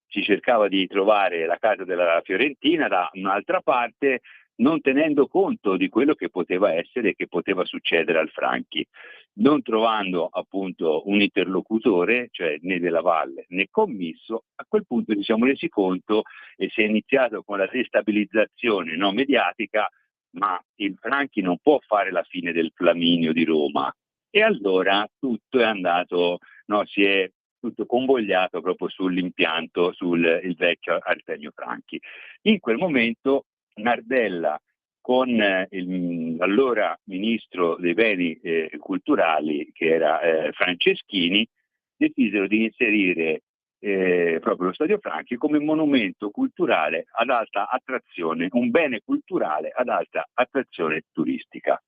si cercava di trovare la casa della Fiorentina da un'altra parte, non tenendo conto di quello che poteva essere e che poteva succedere al Franchi. Non trovando appunto un interlocutore, cioè né Della Valle né commisso, a quel punto ci siamo resi conto e si è iniziato con la destabilizzazione mediatica: ma il Franchi non può fare la fine del Flaminio di Roma. E allora tutto è andato, si è tutto convogliato proprio sull'impianto, il vecchio Artemio Franchi. In quel momento Nardella con l'allora ministro dei beni culturali, che era Franceschini, decisero di inserire proprio lo Stadio Franchi come monumento culturale ad alta attrazione, un bene culturale ad alta attrazione turistica.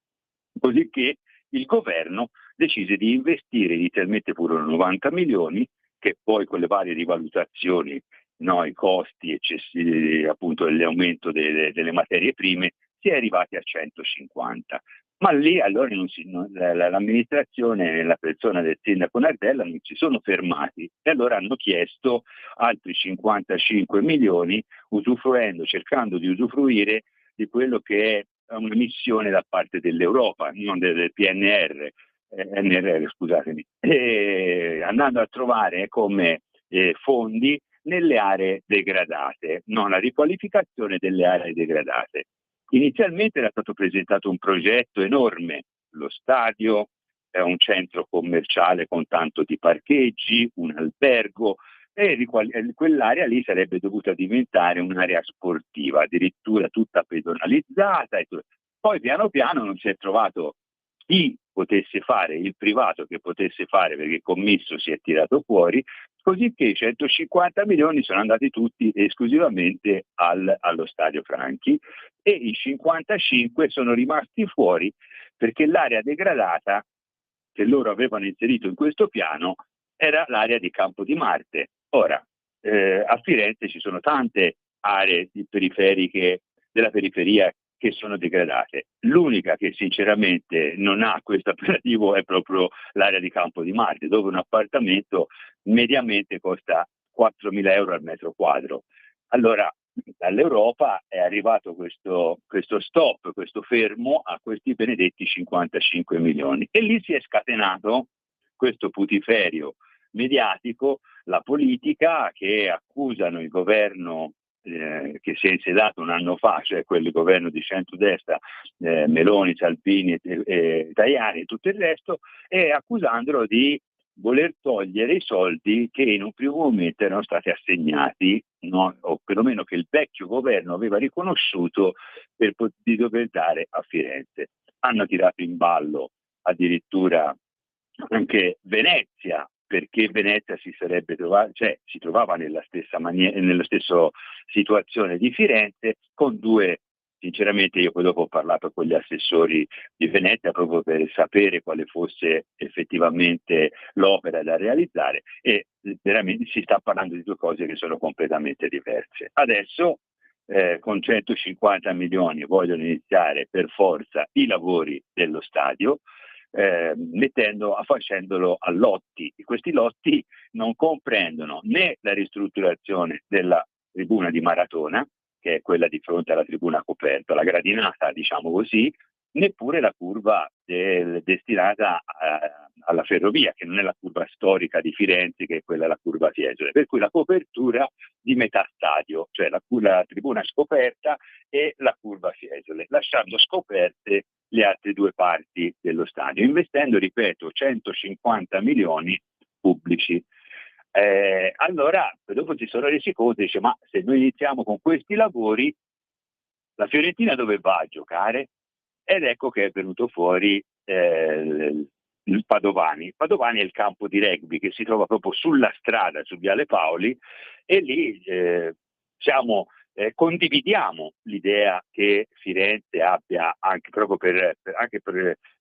Così che il governo decise di investire inizialmente furono 90 milioni, che poi con le varie rivalutazioni, i costi eccessivi, appunto l'aumento delle materie prime, si è arrivati a 150. Ma lì allora l'amministrazione, nella persona del sindaco Nardella, non si sono fermati e allora hanno chiesto altri 55 milioni, cercando di usufruire di quello che è una missione da parte dell'Europa, non del PNR, scusatemi, andando a trovare come fondi nelle aree degradate, no, la riqualificazione delle aree degradate. Inizialmente era stato presentato un progetto enorme, lo stadio, un centro commerciale con tanto di parcheggi, un albergo, e quell'area lì sarebbe dovuta diventare un'area sportiva, addirittura tutta pedonalizzata. Poi piano piano non si è trovato chi potesse fare, il privato che potesse fare, perché il commisso si è tirato fuori, così che i 150 milioni sono andati tutti esclusivamente allo Stadio Franchi e i 55 sono rimasti fuori perché l'area degradata che loro avevano inserito in questo piano era l'area di Campo di Marte. Ora, a Firenze ci sono tante aree periferiche della periferia che sono degradate. L'unica che sinceramente non ha questo appellativo è proprio l'area di Campo di Marte, dove un appartamento mediamente costa 4.000 euro al metro quadro. Allora, dall'Europa è arrivato questo stop, questo fermo a questi benedetti 55 milioni. E lì si è scatenato questo putiferio mediatico, la politica che accusano il governo che si è insediato un anno fa, cioè quel governo di centrodestra, Meloni, Salvini, Tajani e tutto il resto, e accusandolo di voler togliere i soldi che in un primo momento erano stati assegnati, no? O perlomeno che il vecchio governo aveva riconosciuto di dover dare a Firenze. Hanno tirato in ballo addirittura anche Venezia, perché Venezia si trovava nella stessa situazione di Firenze, con due. Sinceramente io poi dopo ho parlato con gli assessori di Venezia proprio per sapere quale fosse effettivamente l'opera da realizzare, e veramente si sta parlando di due cose che sono completamente diverse. Adesso con 150 milioni vogliono iniziare per forza i lavori dello stadio, facendolo a lotti. E questi lotti non comprendono né la ristrutturazione della tribuna di Maratona, che è quella di fronte alla tribuna coperta, la gradinata, diciamo così, neppure la curva destinata alla ferrovia, che non è la curva storica di Firenze, che è quella la curva Fiesole, per cui la copertura di metà stadio, cioè la tribuna scoperta e la curva Fiesole, lasciando scoperte le altre due parti dello stadio, investendo, ripeto, 150 milioni pubblici. Allora dopo si sono resi conto, dice, ma se noi iniziamo con questi lavori, la Fiorentina dove va a giocare? Ed ecco che è venuto fuori il Padovani. Padovani è il campo di rugby che si trova proprio sulla strada, su Viale Paoli, e lì condividiamo l'idea che Firenze abbia anche proprio per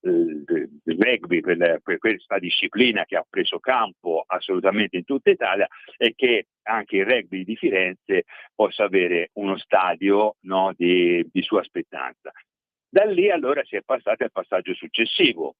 il rugby, per questa disciplina che ha preso campo assolutamente in tutta Italia, e che anche il rugby di Firenze possa avere uno stadio, no, di sua spettanza. Da lì allora si è passati al passaggio successivo.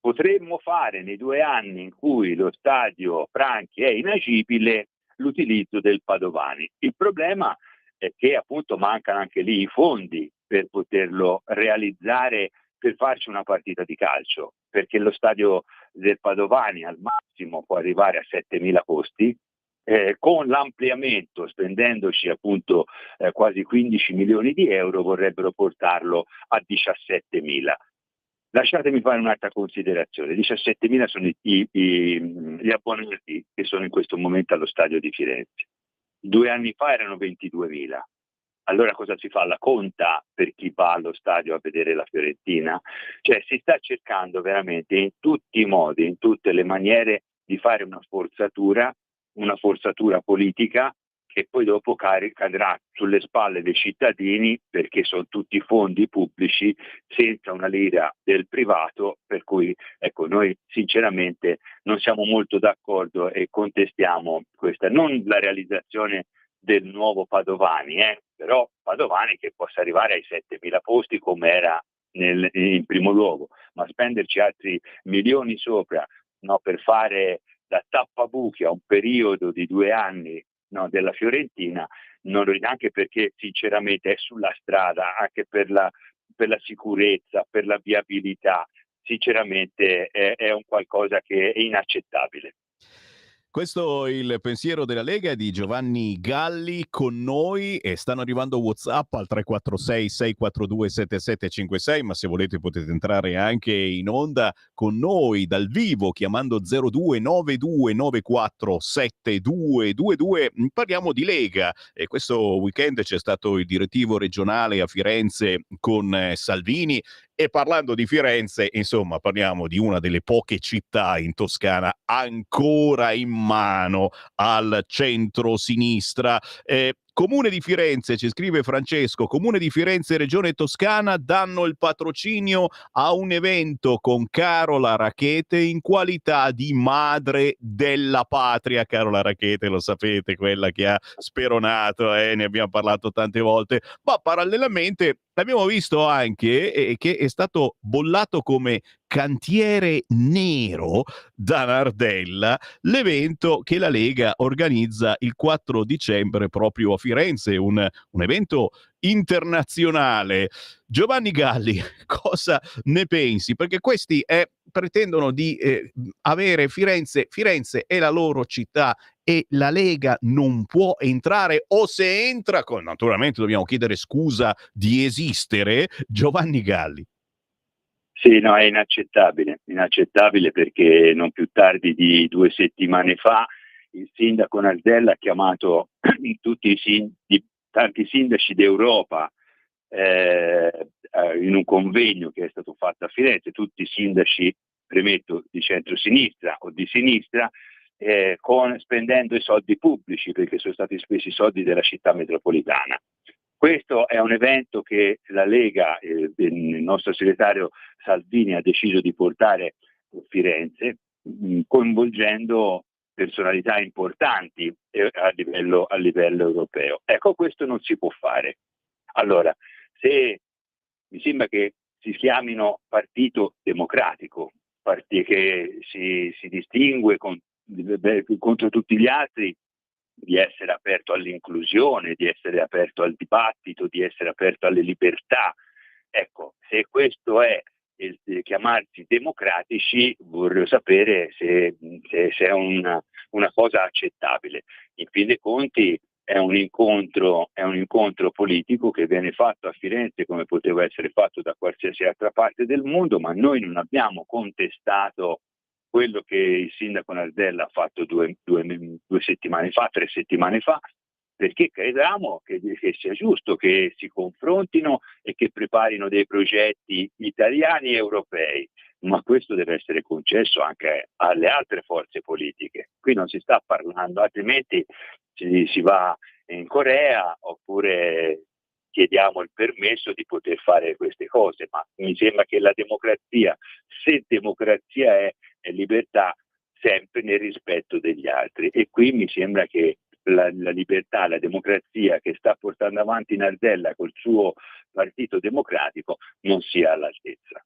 Potremmo fare nei 2 anni in cui lo stadio Franchi è inagibile l'utilizzo del Padovani. Il problema è che appunto mancano anche lì i fondi per poterlo realizzare, per farci una partita di calcio, perché lo stadio del Padovani al massimo può arrivare a 7.000 posti, con l'ampliamento, spendendoci appunto quasi 15 milioni di euro, vorrebbero portarlo a 17.000. Lasciatemi fare un'altra considerazione: 17.000 sono gli abbonati che sono in questo momento allo stadio di Firenze. 2 anni fa erano 22.000. Allora cosa si fa? La conta per chi va allo stadio a vedere la Fiorentina? Cioè si sta cercando veramente in tutti i modi, in tutte le maniere, di fare una forzatura politica che poi dopo cadrà sulle spalle dei cittadini, perché sono tutti fondi pubblici senza una lira del privato, per cui ecco, noi sinceramente non siamo molto d'accordo e contestiamo questa, non la realizzazione del nuovo Padovani, però Padovani che possa arrivare ai 7.000 posti come era in primo luogo, ma spenderci altri milioni sopra, no, per fare da tappabuchi a un periodo di 2 anni, no, della Fiorentina, anche perché sinceramente è sulla strada, anche per la sicurezza, per la viabilità, sinceramente è un qualcosa che è inaccettabile. Questo è il pensiero della Lega di Giovanni Galli con noi, e stanno arrivando WhatsApp al 346 642 7756, ma se volete potete entrare anche in onda con noi dal vivo chiamando 0292947222. Parliamo di Lega e questo weekend c'è stato il direttivo regionale a Firenze con Salvini. E parlando di Firenze, insomma, parliamo di una delle poche città in Toscana ancora in mano al centro-sinistra. Comune di Firenze, ci scrive Francesco, Comune di Firenze e Regione Toscana danno il patrocinio a un evento con Carola Rackete in qualità di madre della patria. Carola Rackete, lo sapete, quella che ha speronato, ne abbiamo parlato tante volte, ma parallelamente abbiamo visto anche che è stato bollato come cantiere nero da Nardella l'evento che la Lega organizza il 4 dicembre proprio a Firenze, un evento internazionale. Giovanni Galli, cosa ne pensi? Perché questi pretendono di avere Firenze è la loro città e la Lega non può entrare, o se entra, naturalmente dobbiamo chiedere scusa di esistere. Giovanni Galli. Sì, no, è inaccettabile perché non più tardi di 2 settimane fa il sindaco Nardella ha chiamato tanti sindaci d'Europa in un convegno che è stato fatto a Firenze, tutti sindaci, premetto, di centrosinistra o di sinistra, spendendo i soldi pubblici, perché sono stati spesi i soldi della città metropolitana. Questo è un evento che la Lega, il nostro segretario Salvini, ha deciso di portare a Firenze, coinvolgendo personalità importanti a livello europeo. Ecco, questo non si può fare. Allora, se mi sembra che si chiamino Partito Democratico, che si distingue contro tutti gli altri, di essere aperto all'inclusione, di essere aperto al dibattito, di essere aperto alle libertà. Ecco, se questo è il chiamarsi democratici, vorrei sapere se è una cosa accettabile. In fin dei conti è un incontro politico che viene fatto a Firenze come poteva essere fatto da qualsiasi altra parte del mondo, ma noi non abbiamo contestato quello che il sindaco Nardella ha fatto 3 settimane fa, perché crediamo che sia giusto che si confrontino e che preparino dei progetti italiani e europei, ma questo deve essere concesso anche alle altre forze politiche. Qui non si sta parlando, altrimenti si va in Corea oppure chiediamo il permesso di poter fare queste cose, ma mi sembra che la democrazia, se democrazia è libertà, sempre nel rispetto degli altri, e qui mi sembra che la libertà, la democrazia che sta portando avanti Nardella col suo Partito Democratico non sia all'altezza.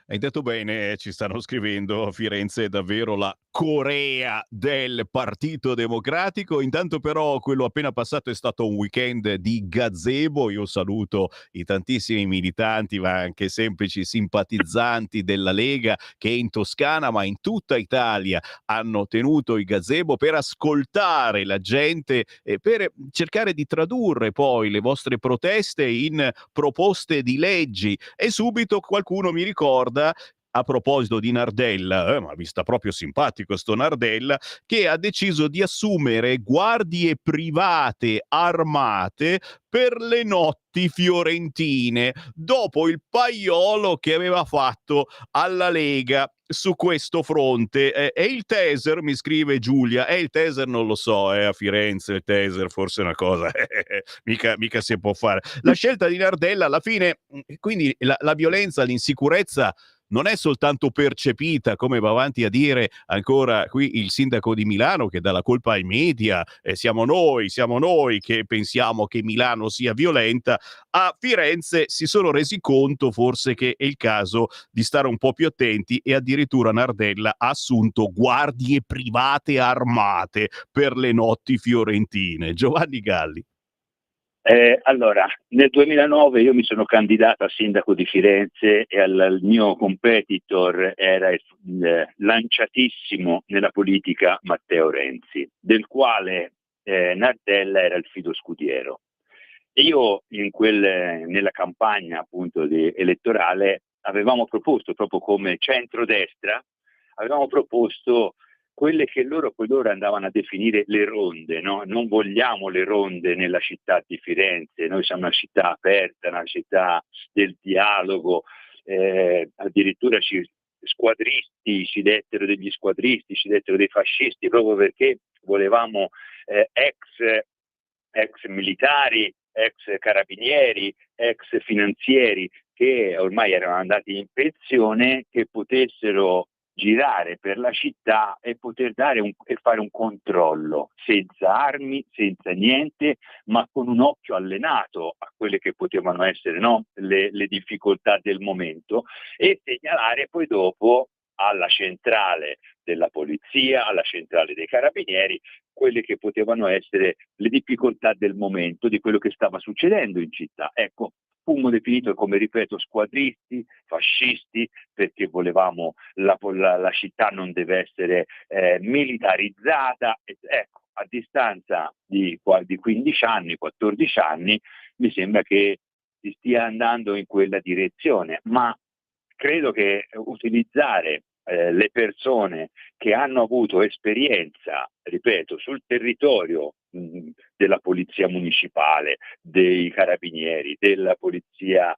Hai detto bene, ci stanno scrivendo, Firenze è davvero la Corea del Partito Democratico. Intanto però quello appena passato è stato un weekend di gazebo. Io saluto i tantissimi militanti, ma anche semplici simpatizzanti della Lega che in Toscana, ma in tutta Italia, hanno tenuto il gazebo per ascoltare la gente e per cercare di tradurre poi le vostre proteste in proposte di leggi. E subito qualcuno mi ricorda, a proposito di Nardella, ma vi sta proprio simpatico sto Nardella, che ha deciso di assumere guardie private armate per le notti fiorentine, dopo il paiolo che aveva fatto alla Lega su questo fronte. E il taser, mi scrive Giulia, il taser non lo so, a Firenze il taser forse è una cosa mica si può fare. La scelta di Nardella alla fine, quindi la violenza, l'insicurezza non è soltanto percepita, come va avanti a dire ancora qui il sindaco di Milano, che dà la colpa ai media, siamo noi che pensiamo che Milano sia violenta. A Firenze si sono resi conto forse che è il caso di stare un po' più attenti, e addirittura Nardella ha assunto guardie private armate per le notti fiorentine. Giovanni Galli. Allora, nel 2009 io mi sono candidato a sindaco di Firenze e il mio competitor era il lanciatissimo nella politica Matteo Renzi, del quale Nardella era il fido scudiero. E io nella campagna appunto elettorale avevamo proposto, proprio come centrodestra, avevamo proposto quelle che loro andavano a definire le ronde, no? Non vogliamo le ronde nella città di Firenze, noi siamo una città aperta, una città del dialogo, addirittura squadristi, ci dettero degli squadristi, ci dettero dei fascisti, proprio perché volevamo ex militari, ex carabinieri, ex finanzieri che ormai erano andati in pensione, che potessero girare per la città e poter fare un controllo senza armi, senza niente, ma con un occhio allenato a quelle che potevano essere, no, le difficoltà del momento, e segnalare poi dopo alla centrale della polizia, alla centrale dei carabinieri, quelle che potevano essere le difficoltà del momento, di quello che stava succedendo in città. Ecco, fummo definito come, ripeto, squadristi, fascisti, perché volevamo la città non deve essere militarizzata. Ecco, a distanza di 15 anni, 14 anni, mi sembra che si stia andando in quella direzione, ma credo che utilizzare le persone che hanno avuto esperienza, ripeto, sul territorio della polizia municipale, dei carabinieri, della polizia,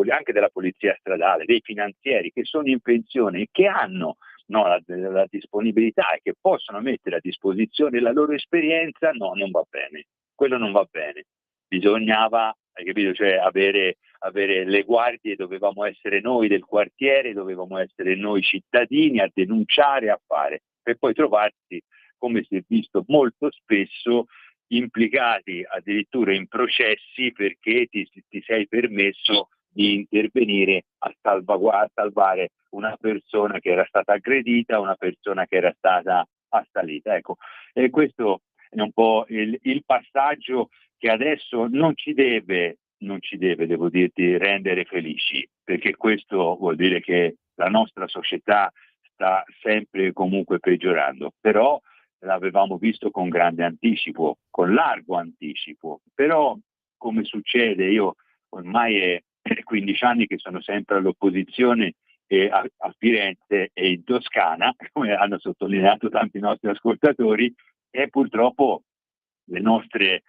anche della polizia stradale, dei finanzieri che sono in pensione e che hanno la disponibilità e che possono mettere a disposizione la loro esperienza, no, non va bene. Quello non va bene. Bisognava, hai capito, cioè avere le guardie, dovevamo essere noi del quartiere, dovevamo essere noi cittadini a denunciare, a fare, per poi trovarsi, come si è visto molto spesso, implicati addirittura in processi perché ti sei permesso di intervenire a salvare una persona che era stata aggredita, una persona che era stata assalita. Ecco, e questo è un po' il passaggio che adesso non ci deve, devo dirti, rendere felici, perché questo vuol dire che la nostra società sta sempre comunque peggiorando, però l'avevamo visto con grande anticipo, con largo anticipo, però come succede, io ormai è 15 anni che sono sempre all'opposizione a Firenze e in Toscana, come hanno sottolineato tanti nostri ascoltatori, e purtroppo le nostre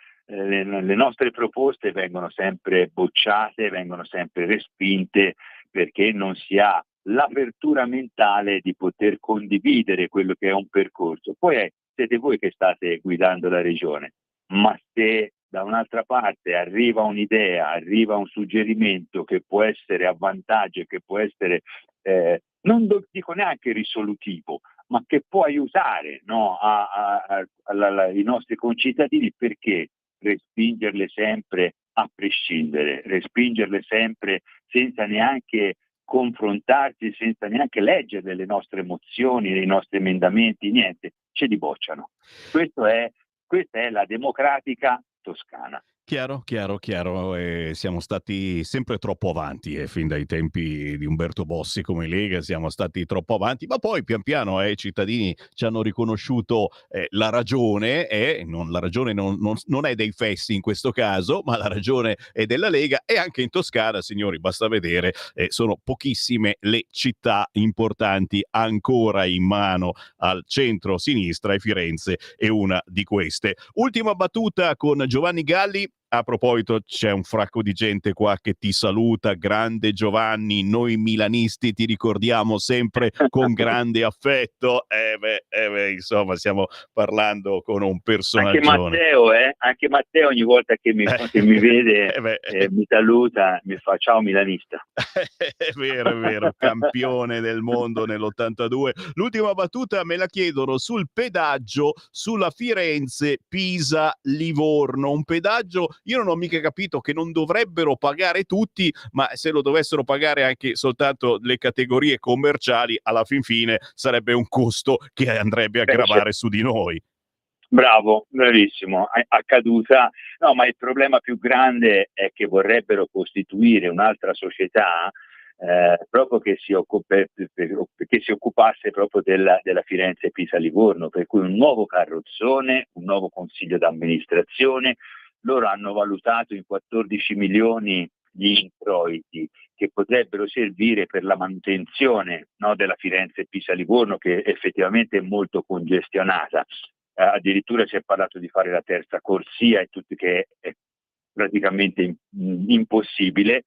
proposte vengono sempre bocciate, vengono sempre respinte, perché non si ha l'apertura mentale di poter condividere quello che è un percorso. Poi siete voi che state guidando la regione, ma se da un'altra parte arriva un'idea, arriva un suggerimento che può essere a vantaggio, che può essere, non dico neanche risolutivo, ma che può aiutare, no, i nostri concittadini, perché respingerle sempre a prescindere, respingerle sempre senza neanche confrontarsi, senza neanche leggere le nostre mozioni, i nostri emendamenti, niente, ce li bocciano. Questa è la democratica toscana. Chiaro. Siamo stati sempre troppo avanti, fin dai tempi di Umberto Bossi come Lega siamo stati troppo avanti, ma poi pian piano i cittadini ci hanno riconosciuto la ragione, la ragione non è dei fessi in questo caso, ma la ragione è della Lega. E anche in Toscana, signori, basta vedere, sono pochissime le città importanti ancora in mano al centro-sinistra, e Firenze è una di queste. Ultima battuta con Giovanni Galli. A proposito, c'è un fracco di gente qua che ti saluta, grande Giovanni, noi milanisti ti ricordiamo sempre con grande affetto. Insomma, stiamo parlando con un personaggione. Anche Matteo ogni volta che mi vede mi saluta, mi fa ciao milanista. È vero, campione del mondo nell'82. L'ultima battuta me la chiedono sul pedaggio sulla Firenze-Pisa-Livorno, un pedaggio. Io non ho mica capito che non dovrebbero pagare tutti, ma se lo dovessero pagare anche soltanto le categorie commerciali, alla fin fine sarebbe un costo che andrebbe a gravare su di noi. Bravo, bravissimo, accaduta. No, ma il problema più grande è che vorrebbero costituire un'altra società proprio che si occupasse proprio della Firenze Pisa-Livorno, per cui un nuovo carrozzone, un nuovo consiglio d'amministrazione. Loro hanno valutato in 14 milioni gli introiti che potrebbero servire per la manutenzione, no, della Firenze Pisa-Livorno, che effettivamente è molto congestionata. Addirittura si è parlato di fare la terza corsia e tutto, che è praticamente impossibile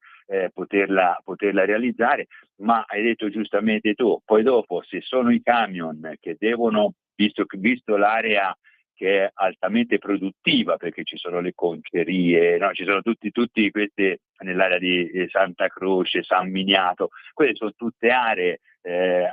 poterla realizzare, ma hai detto giustamente tu, poi dopo se sono i camion che devono, visto l'area che è altamente produttiva, perché ci sono le concerie, no? Ci sono tutti queste nell'area di Santa Croce, San Miniato, quelle sono tutte aree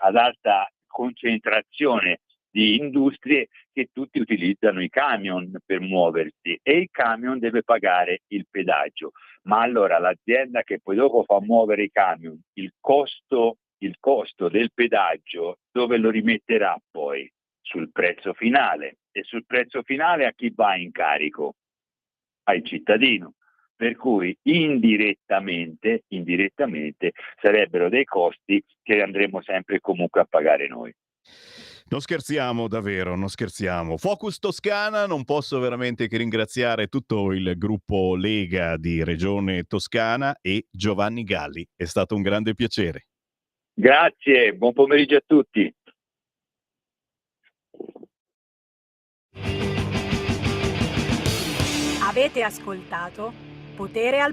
ad alta concentrazione di industrie che tutti utilizzano i camion per muoversi e il camion deve pagare il pedaggio. Ma allora l'azienda che poi dopo fa muovere i camion, il costo del pedaggio dove lo rimetterà poi? Sul prezzo finale. E sul prezzo finale a chi va in carico? Al cittadino. Per cui indirettamente sarebbero dei costi che andremo sempre e comunque a pagare noi. Non scherziamo, davvero, non scherziamo. Focus Toscana, non posso veramente che ringraziare tutto il gruppo Lega di Regione Toscana e Giovanni Galli. È stato un grande piacere. Grazie, buon pomeriggio a tutti. Avete ascoltato Potere al